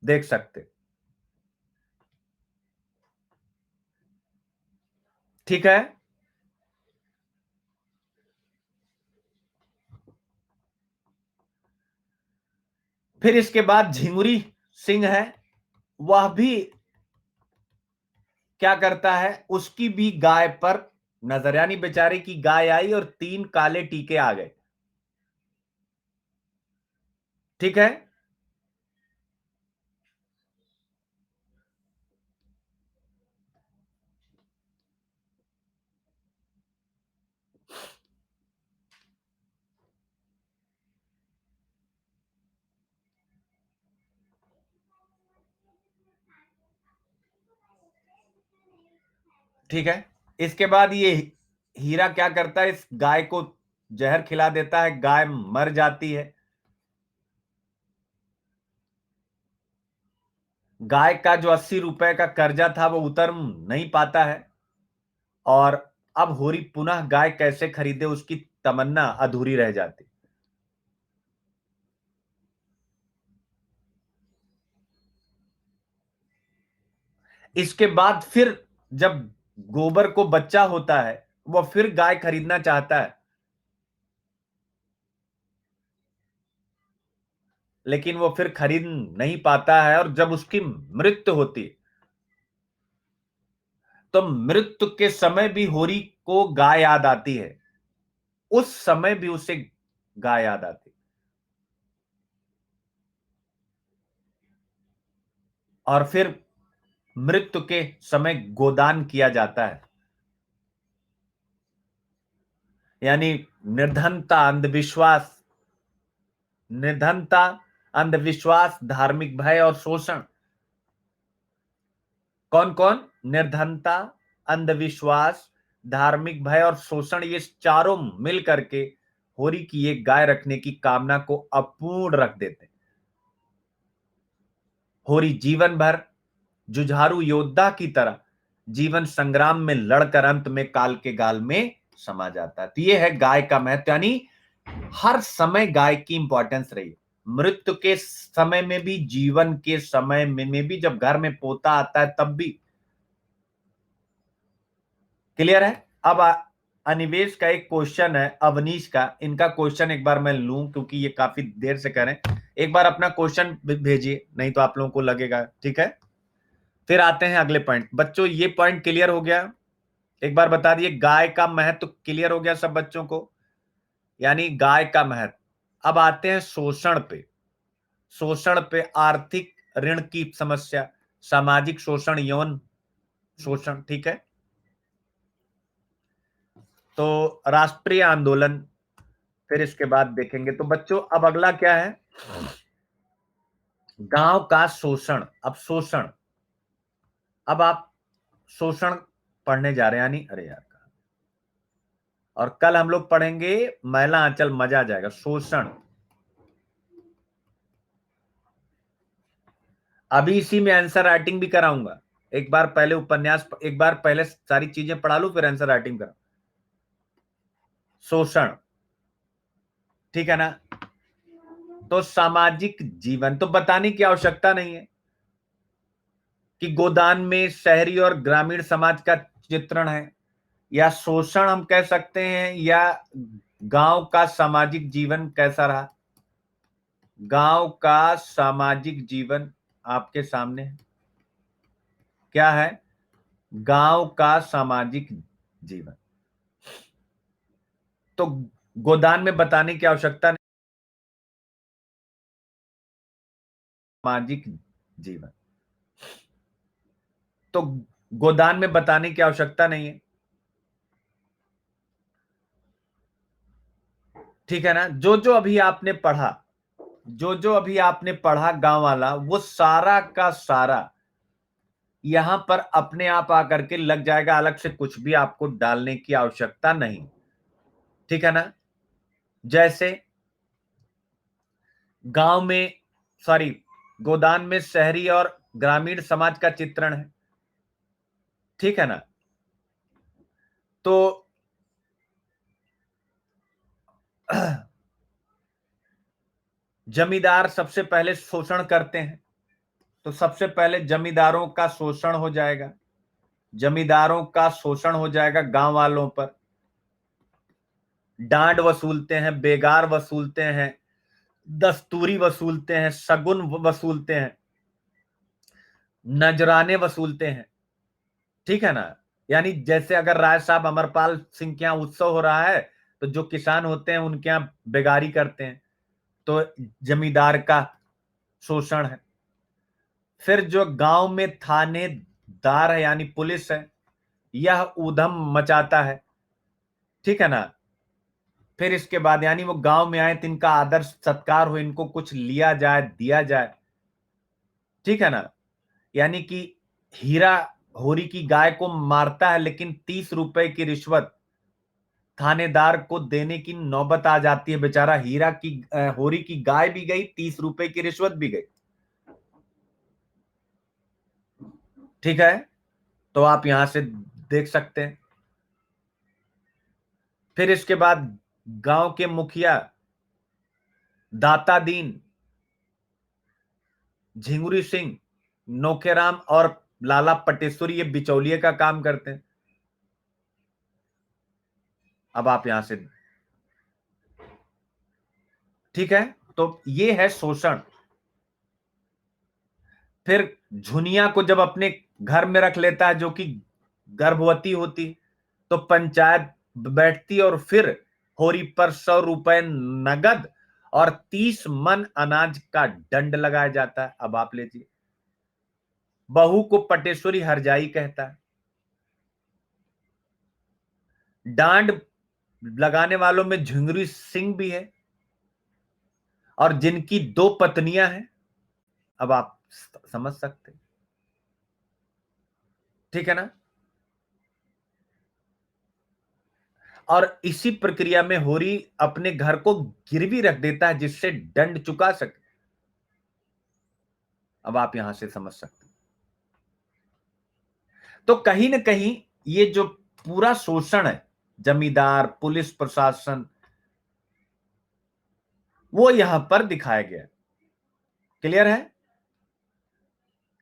देख सकते, ठीक है। फिर इसके बाद झिंगुरी सिंह है, वह भी क्या करता है, उसकी भी गाय पर नजर, यानी बेचारे की गाय आई और 3 काले टीके आ गए, ठीक है। ठीक है, इसके बाद ये हीरा क्या करता है, इस गाय को जहर खिला देता है, गाय मर जाती है, गाय का जो 80 रुपए का कर्जा था वो उतर नहीं पाता है, और अब होरी पुनः गाय कैसे खरीदे उसकी तमन्ना अधूरी रह जाती। इसके बाद फिर जब गोबर को बच्चा होता है, वह फिर गाय खरीदना चाहता है, लेकिन वो फिर खरीद नहीं पाता है, और जब उसकी मृत्यु होती है तो मृत्यु के समय भी होरी को गाय याद आती है, उस समय भी उसे गाय याद आती है। और फिर मृत्यु के समय गोदान किया जाता है, यानी निर्धनता, अंधविश्वास, निर्धनता, अंधविश्वास, धार्मिक भय और शोषण। कौन कौन? निर्धनता, अंधविश्वास, धार्मिक भय और शोषण, ये चारों मिल करके होरी की एक गाय रखने की कामना को अपूर्ण रख देते हैं। होरी जीवन भर जुझारू योद्धा की तरह जीवन संग्राम में लड़कर अंत में काल के गाल में समा जाता है। तो ये है गाय का महत्व, यानी हर समय गाय की इंपॉर्टेंस रही है, मृत्यु के समय में भी, जीवन के समय में भी, जब घर में पोता आता है तब भी। क्लियर है? अब अनिवेश का एक क्वेश्चन है, अवनीश का, इनका क्वेश्चन एक बार मैं लूं क्योंकि ये काफी देर से करें। एक बार अपना क्वेश्चन भेजिए, नहीं तो आप लोगों को लगेगा। ठीक है, फिर आते हैं अगले पॉइंट। बच्चों ये पॉइंट क्लियर हो गया? एक बार बता दिए, गाय का महत्व क्लियर हो गया सब बच्चों को, यानी गाय का महत्व। अब आते हैं शोषण पे। शोषण पे, आर्थिक ऋण की समस्या, सामाजिक शोषण, यौन शोषण। ठीक है, तो राष्ट्रीय आंदोलन फिर इसके बाद देखेंगे। तो बच्चों अब अगला क्या है? गांव का शोषण। अब शोषण, अब आप शोषण पढ़ने जा रहे हैं, यानी अरे यार, और कल हम लोग पढ़ेंगे महिला आंचल, मजा आ जाएगा। शोषण, अभी इसी में आंसर राइटिंग भी कराऊंगा। एक बार पहले उपन्यास, एक बार पहले सारी चीजें पढ़ा लूं, फिर आंसर राइटिंग करा। शोषण, ठीक है ना? तो सामाजिक जीवन तो बताने की आवश्यकता नहीं है कि गोदान में शहरी और ग्रामीण समाज का चित्रण है, या शोषण हम कह सकते हैं, या गांव का सामाजिक जीवन कैसा रहा। गांव का सामाजिक जीवन आपके सामने है। क्या है? गांव का सामाजिक जीवन। तो गोदान में बताने की आवश्यकता नहीं, सामाजिक जीवन तो गोदान में बताने की आवश्यकता नहीं है। ठीक है ना? जो जो अभी आपने पढ़ा, जो जो अभी आपने पढ़ा गांव वाला, वो सारा का सारा यहां पर अपने आप आकर के लग जाएगा, अलग से कुछ भी आपको डालने की आवश्यकता नहीं। ठीक है ना? जैसे गांव में, सॉरी, गोदान में शहरी और ग्रामीण समाज का चित्रण है। ठीक है ना? तो जमींदार सबसे पहले शोषण करते हैं, तो सबसे पहले जमींदारों का शोषण हो जाएगा, जमींदारों का शोषण हो जाएगा गांव वालों पर। डांड वसूलते हैं, बेगार वसूलते हैं, दस्तूरी वसूलते हैं, शगुन वसूलते हैं, नजराने वसूलते हैं। ठीक है ना? यानी जैसे अगर राय साहब अमरपाल सिंह के यहाँ उत्सव हो रहा है, तो जो किसान होते हैं उनके यहाँ बेगारी करते हैं, तो जमींदार का शोषण है। फिर जो गांव में थानेदार है, यानी पुलिस है, यह ऊधम मचाता है। ठीक है ना? फिर इसके बाद, यानी वो गांव में आए तो इनका आदर सत्कार हो, इनको कुछ लिया जाए, दिया जाए। ठीक है ना? यानी कि हीरा होरी की गाय को मारता है, लेकिन 30 रुपए की रिश्वत थानेदार को देने की नौबत आ जाती है। बेचारा हीरा की होरी की गाय भी गई, 30 रुपए की रिश्वत भी गई। ठीक है, तो आप यहां से देख सकते हैं। फिर इसके बाद गांव के मुखिया दाता दीन, झिंगुरी सिंह, नौकेराम और लाला पटेश्वरी, ये बिचौलिए का काम करते हैं। अब आप यहां से, ठीक है, तो ये है शोषण। फिर झुनिया को जब अपने घर में रख लेता है जो कि गर्भवती होती, तो पंचायत बैठती और फिर होरी पर 100 रुपए नगद और 30 मन अनाज का दंड लगाया जाता है। अब आप लीजिए, बहू को पटेश्वरी हरजाई कहता है। डांड लगाने वालों में झुंगरी सिंह भी है, और जिनकी 2 पत्नियां हैं। अब आप समझ सकते, ठीक है ना। और इसी प्रक्रिया में होरी अपने घर को गिरवी रख देता है जिससे दंड चुका सके। अब आप यहां से समझ सकते, तो कहीं ना कहीं ये जो पूरा शोषण है, जमींदार, पुलिस प्रशासन, वो यहां पर दिखाया गया। क्लियर है,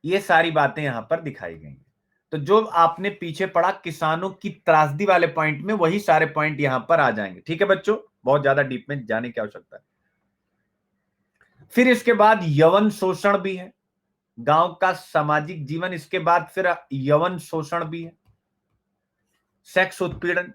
ये सारी बातें यहां पर दिखाई गई। तो जो आपने पीछे पढ़ा किसानों की त्रासदी वाले पॉइंट में, वही सारे पॉइंट यहां पर आ जाएंगे। ठीक है बच्चों, बहुत ज्यादा डीप में जाने की आवश्यकता है। फिर इसके बाद यौन शोषण भी है, गांव का सामाजिक जीवन। इसके बाद फिर यौन शोषण भी है, सेक्स उत्पीड़न,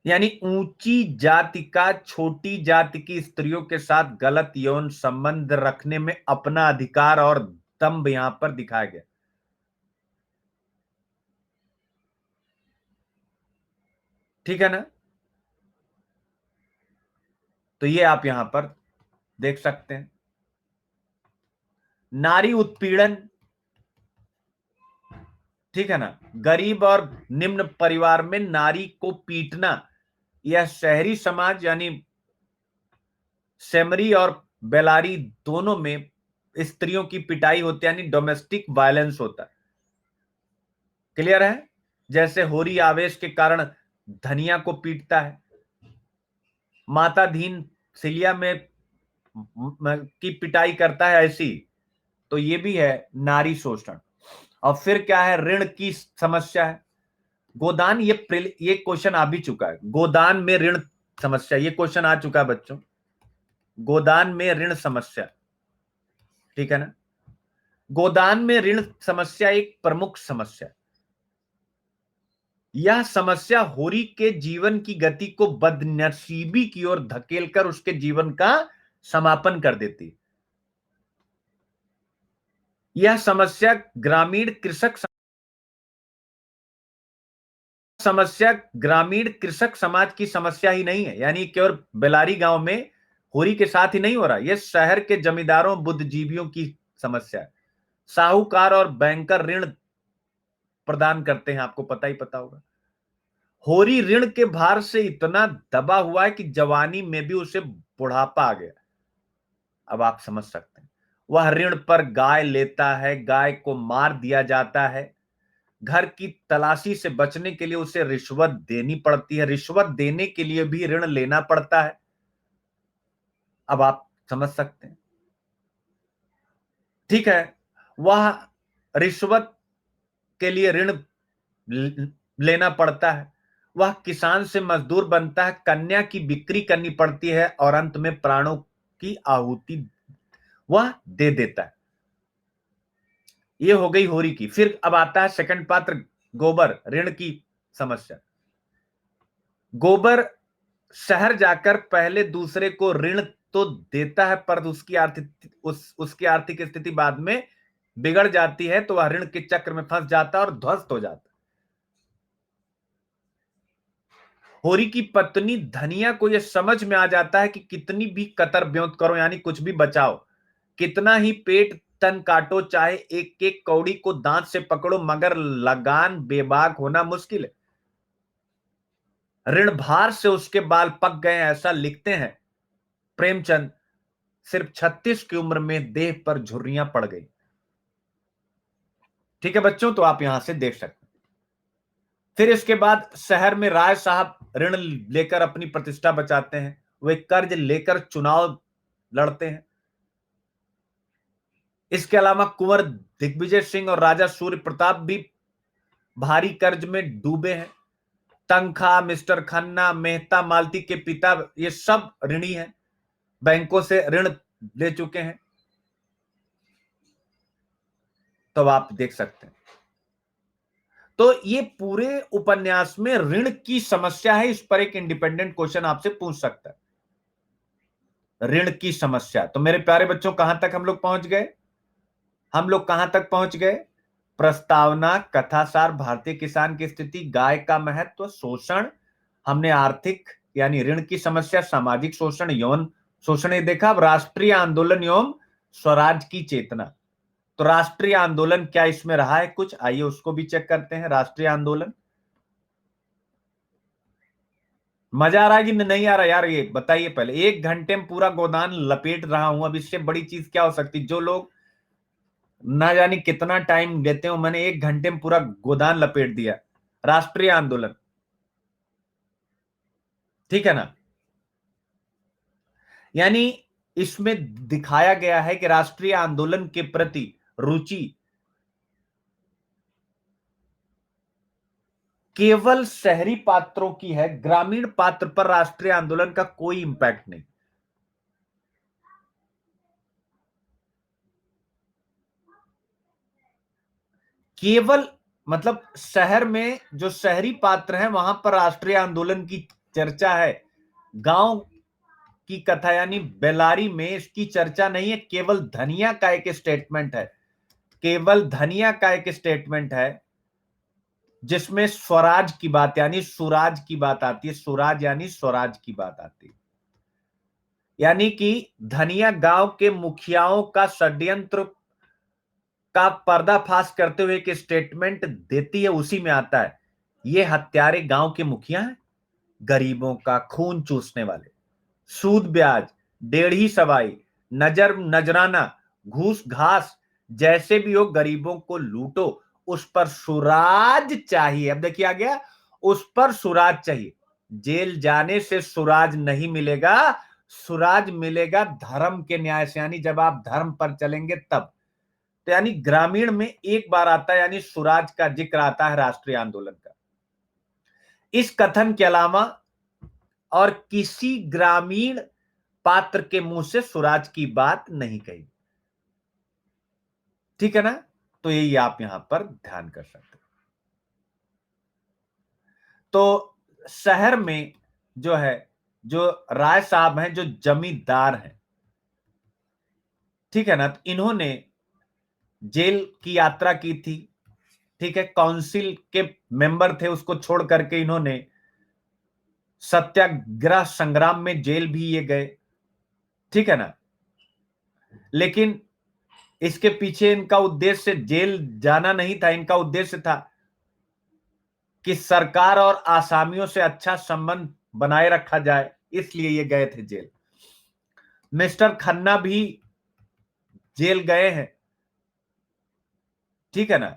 यानी ऊंची जाति का छोटी जाति की स्त्रियों के साथ गलत यौन संबंध रखने में अपना अधिकार और दंभ यहां पर दिखाया गया। ठीक है ना, तो ये आप यहां पर देख सकते हैं। नारी उत्पीड़न, ठीक है ना, गरीब और निम्न परिवार में नारी को पीटना, यह शहरी समाज यानी सेमरी और बेलारी दोनों में स्त्रियों की पिटाई होती है, यानी डोमेस्टिक वायलेंस होता है। क्लियर है, जैसे होरी आवेश के कारण धनिया को पीटता है, माता धीन सिलिया में की पिटाई करता है ऐसी। तो ये भी है नारी शोषण। और फिर क्या है, ऋण की समस्या है, गोदान। ये क्वेश्चन आ भी चुका है, गोदान में ऋण समस्या, ये क्वेश्चन आ चुका है बच्चों, गोदान में ऋण समस्या। ठीक है ना, गोदान में ऋण समस्या एक प्रमुख समस्या। यह समस्या होरी के जीवन की गति को बदनसीबी की ओर धकेलकर उसके जीवन का समापन कर देती। यह समस्या ग्रामीण कृषक समाज की समस्या ही नहीं है, यानी केवल बेलारी गांव में होरी के साथ ही नहीं हो रहा, यह शहर के जमींदारों बुद्धिजीवियों की समस्या है। साहूकार और बैंकर ऋण प्रदान करते हैं, आपको पता होगा। होरी ऋण के भार से इतना दबा हुआ है कि जवानी में भी उसे बुढ़ापा आ गया। अब आप समझ सकते हैं, वह ऋण पर गाय लेता है, गाय को मार दिया जाता है, घर की तलाशी से बचने के लिए उसे रिश्वत देनी पड़ती है, रिश्वत देने के लिए भी ऋण लेना पड़ता है। अब आप समझ सकते हैं, ठीक है, वह रिश्वत के लिए ऋण लेना पड़ता है, वह किसान से मजदूर बनता है, कन्या की बिक्री करनी पड़ती है और अंत में प्राणों की आहुति वह दे देता है। ये हो गई होरी की। फिर अब आता है सेकंड पात्र, गोबर, ऋण की समस्या। गोबर शहर जाकर पहले दूसरे को ऋण तो देता है, पर उसकी आर्थिक स्थिति बाद में बिगड़ जाती है, तो वह ऋण के चक्र में फंस जाता है और ध्वस्त हो जाता है। होरी की पत्नी धनिया को यह समझ में आ जाता है कि कितनी भी कतर ब्योंत करो, यानी कुछ भी बचाओ, कितना ही पेट तन काटो, चाहे एक एक कौड़ी को दांत से पकड़ो, मगर लगान बेबाक होना मुश्किल है। ऋण भार से उसके बाल पक गए, ऐसा लिखते हैं प्रेमचंद। सिर्फ 36 की उम्र में देह पर झुर्रियां पड़ गई। ठीक है बच्चों, तो आप यहां से देख सकते हैं। फिर इसके बाद शहर में राय साहब ऋण लेकर अपनी प्रतिष्ठा बचाते हैं, वे कर्ज लेकर चुनाव लड़ते हैं। इसके अलावा कुंवर दिग्विजय सिंह और राजा सूर्य प्रताप भी भारी कर्ज में डूबे हैं। तंखा, मिस्टर खन्ना, मेहता मालती के पिता, ये सब ऋणी हैं, बैंकों से ऋण ले चुके हैं, तो आप देख सकते हैं। तो ये पूरे उपन्यास में ऋण की समस्या है, इस पर एक इंडिपेंडेंट क्वेश्चन आपसे पूछ सकता है, ऋण की समस्या। तो मेरे प्यारे बच्चों, कहां तक हम लोग पहुंच गए? हम लोग कहां तक पहुंच गए? प्रस्तावना, कथासार, भारतीय किसान की स्थिति, गाय का महत्व, शोषण, हमने आर्थिक यानी ऋण की समस्या, सामाजिक शोषण, यौन शोषण ये देखा। अब राष्ट्रीय आंदोलन एवं स्वराज की चेतना। तो राष्ट्रीय आंदोलन क्या इसमें रहा है कुछ? आइए उसको भी चेक करते हैं। राष्ट्रीय आंदोलन मजा आ रहा है कि नहीं आ रहा यार? ये बताइए पहले। 1 घंटे में पूरा गोदान लपेट रहा हूं, अब इससे बड़ी चीज क्या हो सकती? जो लोग ना जाने कितना टाइम लेते हो, मैंने 1 घंटे में पूरा गोदान लपेट दिया। राष्ट्रीय आंदोलन, ठीक है ना? यानी इसमें दिखाया गया है कि राष्ट्रीय आंदोलन के प्रति रुचि केवल शहरी पात्रों की है, ग्रामीण पात्र पर राष्ट्रीय आंदोलन का कोई इंपैक्ट नहीं। केवल मतलब शहर में जो शहरी पात्र हैं वहां पर राष्ट्रीय आंदोलन की चर्चा है, गांव की कथा यानी बेलारी में इसकी चर्चा नहीं है। केवल धनिया का एक स्टेटमेंट है, केवल धनिया का एक स्टेटमेंट है जिसमें स्वराज की बात यानी सुराज की बात आती है। सुराज यानी स्वराज की बात आती है, यानी कि धनिया गांव के मुखियाओं का षड्यंत्र का पर्दाफाश करते हुए एक स्टेटमेंट देती है, उसी में आता है ये हत्यारे गांव के मुखिया हैं, गरीबों का खून चूसने वाले, सूद ब्याज, डेढ़ी सवाई, नजराना, घूस घास, जैसे भी हो गरीबों को लूटो, उस पर सुराज चाहिए। अब देखिए आ गया, उस पर सुराज चाहिए। जेल जाने से सुराज नहीं मिलेगा, सुराज मिलेगा धर्म के न्याय से, यानी जब आप धर्म पर चलेंगे तब। तो यानी ग्रामीण में एक बार आता है, यानी सुराज का जिक्र आता है राष्ट्रीय आंदोलन का। इस कथन के अलावा और किसी ग्रामीण पात्र के मुंह से सुराज की बात नहीं कही, ठीक है ना? तो यही आप यहां पर ध्यान कर सकते हैं। तो शहर में जो है, जो राय साहब हैं, जो जमींदार हैं, ठीक है ना, तो इन्होंने जेल की यात्रा की थी, ठीक है, काउंसिल के मेंबर थे, उसको छोड़ करके इन्होंने सत्याग्रह संग्राम में जेल भी ये गए, ठीक है ना। लेकिन इसके पीछे इनका उद्देश्य जेल जाना नहीं था, इनका उद्देश्य था कि सरकार और आसामियों से अच्छा संबंध बनाए रखा जाए, इसलिए ये गए थे जेल। मिस्टर खन्ना भी जेल गए हैं, ठीक है ना।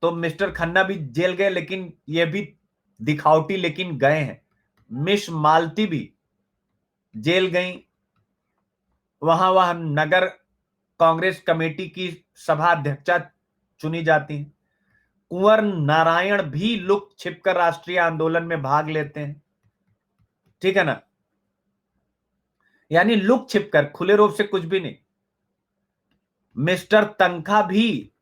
तो मिस्टर खन्ना भी जेल गए, लेकिन ये भी दिखावटी, लेकिन गए हैं। मिस मालती भी जेल गई, वहां वह नगर कांग्रेस कमेटी की सभा अध्यक्षा चुनी जाती हैं। कुंवर नारायण भी लुक छिपकर राष्ट्रीय आंदोलन में भाग लेते हैं, ठीक है ना। यानी लुक छिपकर, खुले रूप से कुछ भी नहीं। मिस्टर तंखा भी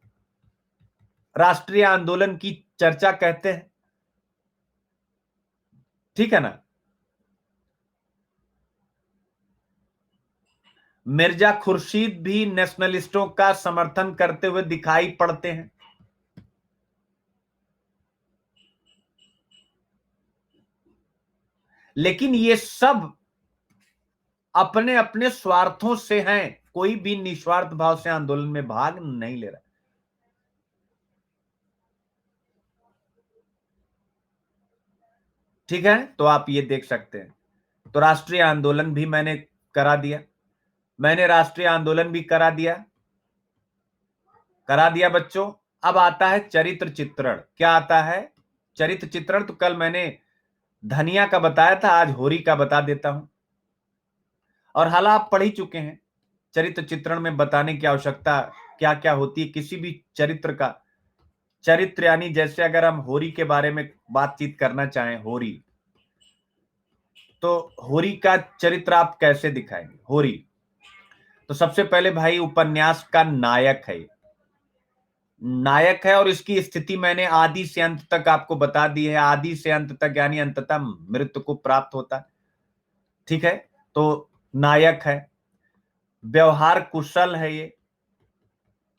राष्ट्रीय आंदोलन की चर्चा कहते हैं, ठीक है ना। मिर्जा खुर्शीद भी नेशनलिस्टों का समर्थन करते हुए दिखाई पड़ते हैं। लेकिन ये सब अपने अपने स्वार्थों से हैं, कोई भी निस्वार्थ भाव से आंदोलन में भाग नहीं ले रहा, ठीक है। तो आप ये देख सकते हैं। तो राष्ट्रीय आंदोलन भी मैंने करा दिया, मैंने राष्ट्रीय आंदोलन भी करा दिया बच्चों। अब आता है चरित्र चित्रण। क्या आता है? चरित्र चित्रण। तो कल मैंने धनिया का बताया था, आज होरी का बता देता हूं। और हाल आप पढ़ ही चुके हैं, चरित्र चित्रण में बताने की आवश्यकता क्या क्या होती है किसी भी चरित्र का। चरित्र यानी जैसे अगर हम होरी के बारे में बातचीत करना चाहें, होरी, तो होरी का चरित्र आप कैसे दिखाएंगे? होरी तो सबसे पहले भाई उपन्यास का नायक है, नायक है, और इसकी स्थिति मैंने आदि से अंत तक आपको बता दी है। आदि से अंत तक यानी अंततः मृत्यु को प्राप्त होता है। ठीक है, तो नायक है, व्यवहार कुशल है। ये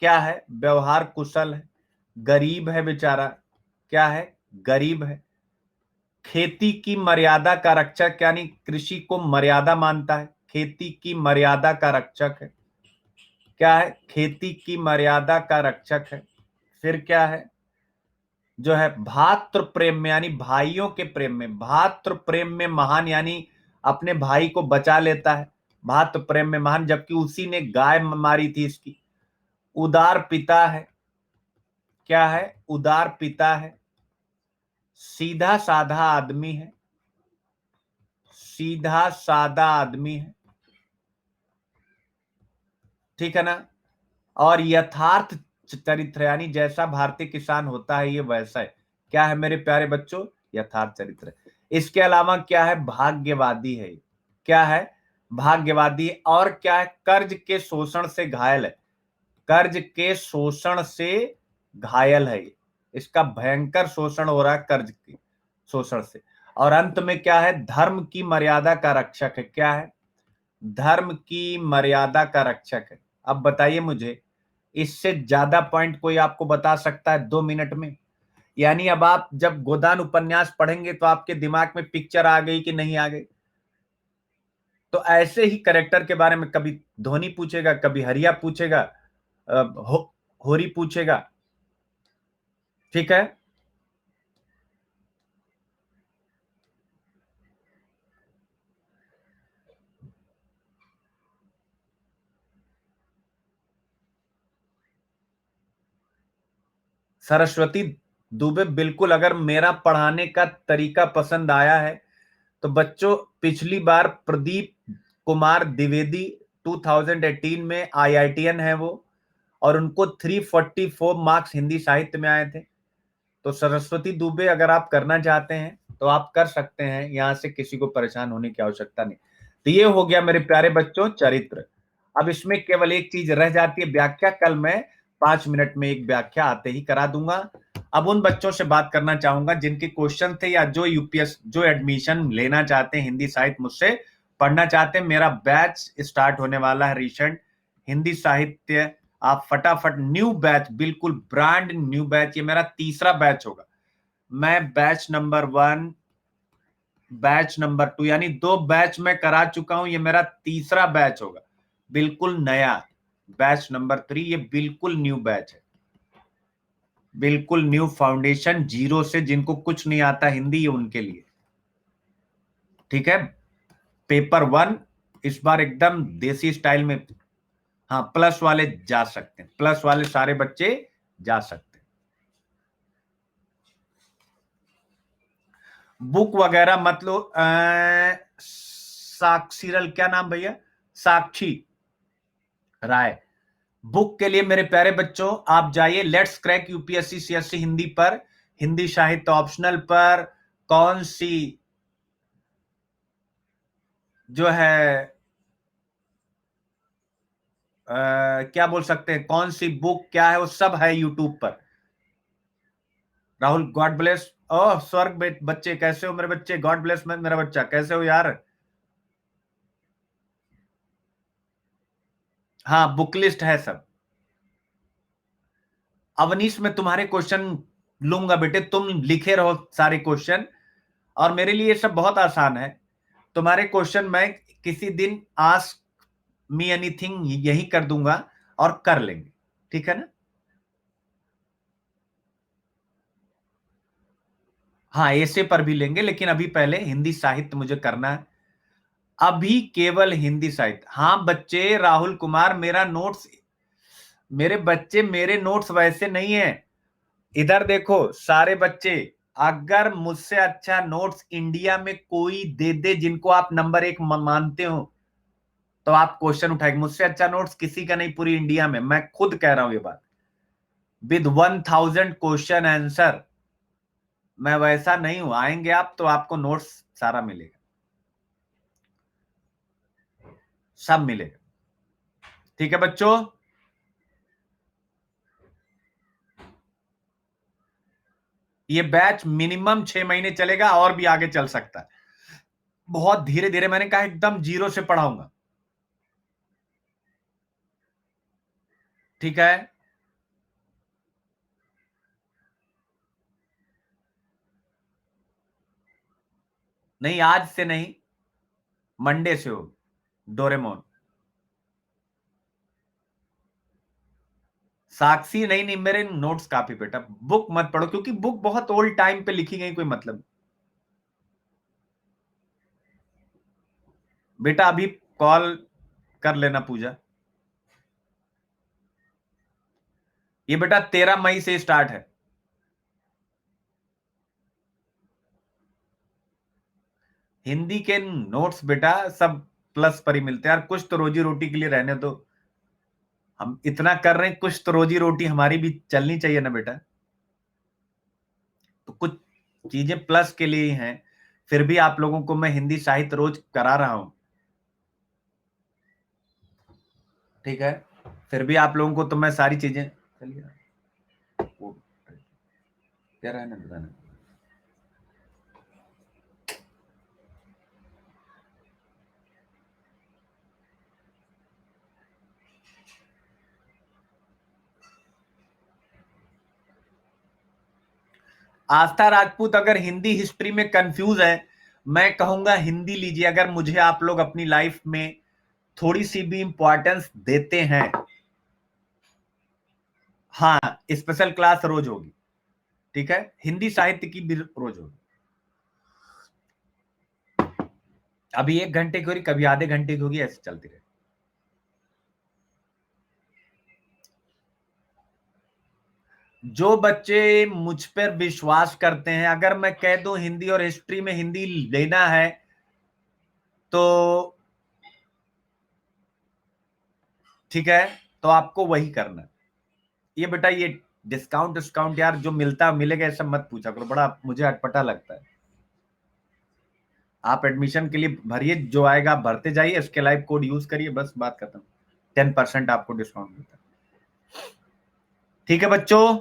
क्या है? व्यवहार कुशल है। गरीब है बेचारा। क्या है? गरीब है। खेती की मर्यादा का रक्षक, यानी कृषि को मर्यादा मानता है। खेती की मर्यादा का रक्षक है। क्या है? खेती की मर्यादा का रक्षक है। फिर क्या है? जो है भातृ प्रेम में, यानी भाइयों के प्रेम में, भातृ प्रेम में महान, यानी अपने भाई को बचा लेता है। भातृ प्रेम में महान, जबकि उसी ने गाय मारी थी इसकी। उदार पिता है। क्या है? उदार पिता है। सीधा साधा आदमी है। सीधा साधा आदमी है। ठीक है ना? और यथार्थ चरित्र, यानी जैसा भारतीय किसान होता है ये वैसा है। क्या है मेरे प्यारे बच्चों? यथार्थ चरित्र। इसके अलावा क्या है? भाग्यवादी है। क्या है? भाग्यवादी। और क्या है? कर्ज के शोषण से घायल है। कर्ज के शोषण से घायल है। इसका भयंकर शोषण हो रहा है कर्ज के शोषण से। और अंत में क्या है? धर्म की मर्यादा का रक्षक है। क्या है? धर्म की मर्यादा का रक्षक है। अब बताइए मुझे, इससे ज्यादा पॉइंट कोई आपको बता सकता है 2 मिनट में? यानी अब आप जब गोदान उपन्यास पढ़ेंगे तो आपके दिमाग में पिक्चर आ गई कि नहीं आ गई? तो ऐसे ही करेक्टर के बारे में कभी धोनी पूछेगा, कभी हरिया पूछेगा, होरी पूछेगा। ठीक है। सरस्वती दुबे, बिल्कुल। अगर मेरा पढ़ाने का तरीका पसंद आया है तो बच्चों, पिछली बार प्रदीप कुमार द्विवेदी 2018 में आईआईटीएन है वो, और उनको 344 मार्क्स हिंदी साहित्य में आए थे। तो सरस्वती दुबे अगर आप करना चाहते हैं तो आप कर सकते हैं, यहां से किसी को परेशान होने की आवश्यकता नहीं। तो ये हो गया मेरे प्यारे बच्चों चरित्र। अब इसमें केवल एक चीज रह जाती है, व्याख्या। कल मैं 5 मिनट में एक व्याख्या आते ही करा दूंगा। अब उन बच्चों से बात करना चाहूंगा जिनके क्वेश्चन थे, या जो यूपीएस जो एडमिशन लेना चाहते हैं हिंदी साहित्य, मुझसे पढ़ना चाहते हैं। मेरा बैच स्टार्ट होने वाला है रिसेंट हिंदी साहित्य। आप फटाफट न्यू बैच, बिल्कुल ब्रांड न्यू बैच, ये मेरा तीसरा बैच होगा। मैं बैच नंबर 1, बैच नंबर 2, यानी 2 बैच मैं करा चुका हूं, ये मेरा तीसरा बैच होगा। बिल्कुल नया बैच नंबर 3, ये बिल्कुल न्यू बैच है। बिल्कुल न्यू फाउंडेशन, जीरो से, जिनको कुछ नहीं आता हिंदी, ये उनके लिए। ठीक है। पेपर 1 इस बार एकदम देसी स्टाइल में। हाँ, प्लस वाले जा सकते हैं, प्लस वाले सारे बच्चे जा सकते हैं। बुक वगैरह मतलब साक्षीरल, क्या नाम भैया? साक्षी राय। बुक के लिए मेरे प्यारे बच्चों आप जाइए let's crack UPSC CSC Hindi पर, हिंदी साहित्य ऑप्शनल पर। कौन सी जो है क्या बोल सकते हैं, कौन सी बुक क्या है, वो सब है यूट्यूब पर। Rahul, God bless. ओह स्वर्ग बच्चे, कैसे हो मेरे बच्चे? गॉड ब्लेस मेरा बच्चा, कैसे हो यार? हाँ, बुक लिस्ट है सब। अवनीश, मैं तुम्हारे क्वेश्चन लूंगा बेटे, तुम लिखे रहो सारे क्वेश्चन। और मेरे लिए सब बहुत आसान है। तुम्हारे क्वेश्चन मैं किसी दिन आस्क मी एनीथिंग यही कर दूंगा और कर लेंगे। ठीक है ना? हाँ, ऐसे पर भी लेंगे, लेकिन अभी पहले हिंदी साहित्य मुझे करना है। अभी केवल हिंदी साहित्य। हाँ बच्चे, राहुल कुमार, मेरा नोट्स, मेरे बच्चे मेरे नोट्स वैसे नहीं है। इधर देखो सारे बच्चे, अगर मुझसे अच्छा नोट्स इंडिया में कोई दे दे, जिनको आप नंबर 1 मानते हो, तो आप क्वेश्चन उठाएंगे। मुझसे अच्छा नोट्स किसी का नहीं पूरी इंडिया में, मैं खुद कह रहा हूं ये बात। विद 1000 क्वेश्चन आंसर, मैं वैसा नहीं हूं। आएंगे आप तो आपको नोट्स सारा मिलेगा। सब मिलेगा। ठीक है बच्चों, ये बैच मिनिमम 6 महीने चलेगा और भी आगे चल सकता है। बहुत धीरे धीरे, मैंने कहा एकदम जीरो से पढ़ाऊंगा। ठीक है, नहीं आज से नहीं, मंडे से हो। डोरेमोन, साक्षी नहीं नहीं, मेरे नोट्स काफी बेटा, बुक मत पढ़ो क्योंकि बुक बहुत ओल्ड टाइम पे लिखी गई, कोई मतलब। बेटा अभी कॉल कर लेना पूजा। ये बेटा 13 मई से स्टार्ट है। हिंदी के नोट्स बेटा सब प्लस पर ही मिलते हैं यार, कुछ तो रोजी रोटी के लिए रहने दो। हम इतना कर रहे हैं, कुछ तो रोजी रोटी हमारी भी चलनी चाहिए ना बेटा। तो कुछ चीजें प्लस के लिए ही हैं। फिर भी आप लोगों को मैं हिंदी साहित्य रोज करा रहा हूं। ठीक है, फिर भी आप लोगों को तो मैं सारी चीजें, चलिए वो क्या रहना बताना। आस्था राजपूत अगर हिंदी हिस्ट्री में कंफ्यूज है, मैं कहूंगा हिंदी लीजिए। अगर मुझे आप लोग अपनी लाइफ में थोड़ी सी भी इंपॉर्टेंस देते हैं, हाँ स्पेशल क्लास रोज होगी। ठीक है, हिंदी साहित्य की भी रोज होगी। अभी 1 घंटे की हो रही, कभी आधे घंटे की होगी, ऐसे चलती रहे। जो बच्चे मुझ पर विश्वास करते हैं, अगर मैं कह दूं हिंदी और हिस्ट्री में हिंदी लेना है तो ठीक है, तो आपको वही करना है। ये बेटा ये डिस्काउंट डिस्काउंट यार जो मिलता मिलेगा ऐसा मत पूछा करो, बड़ा मुझे अटपटा लगता है। आप एडमिशन के लिए भरिए, जो आएगा आप भरते जाइए, इसके लाइव कोड यूज करिए, बस बात खत्म। 10% आपको डिस्काउंट मिलता है। ठीक है बच्चों।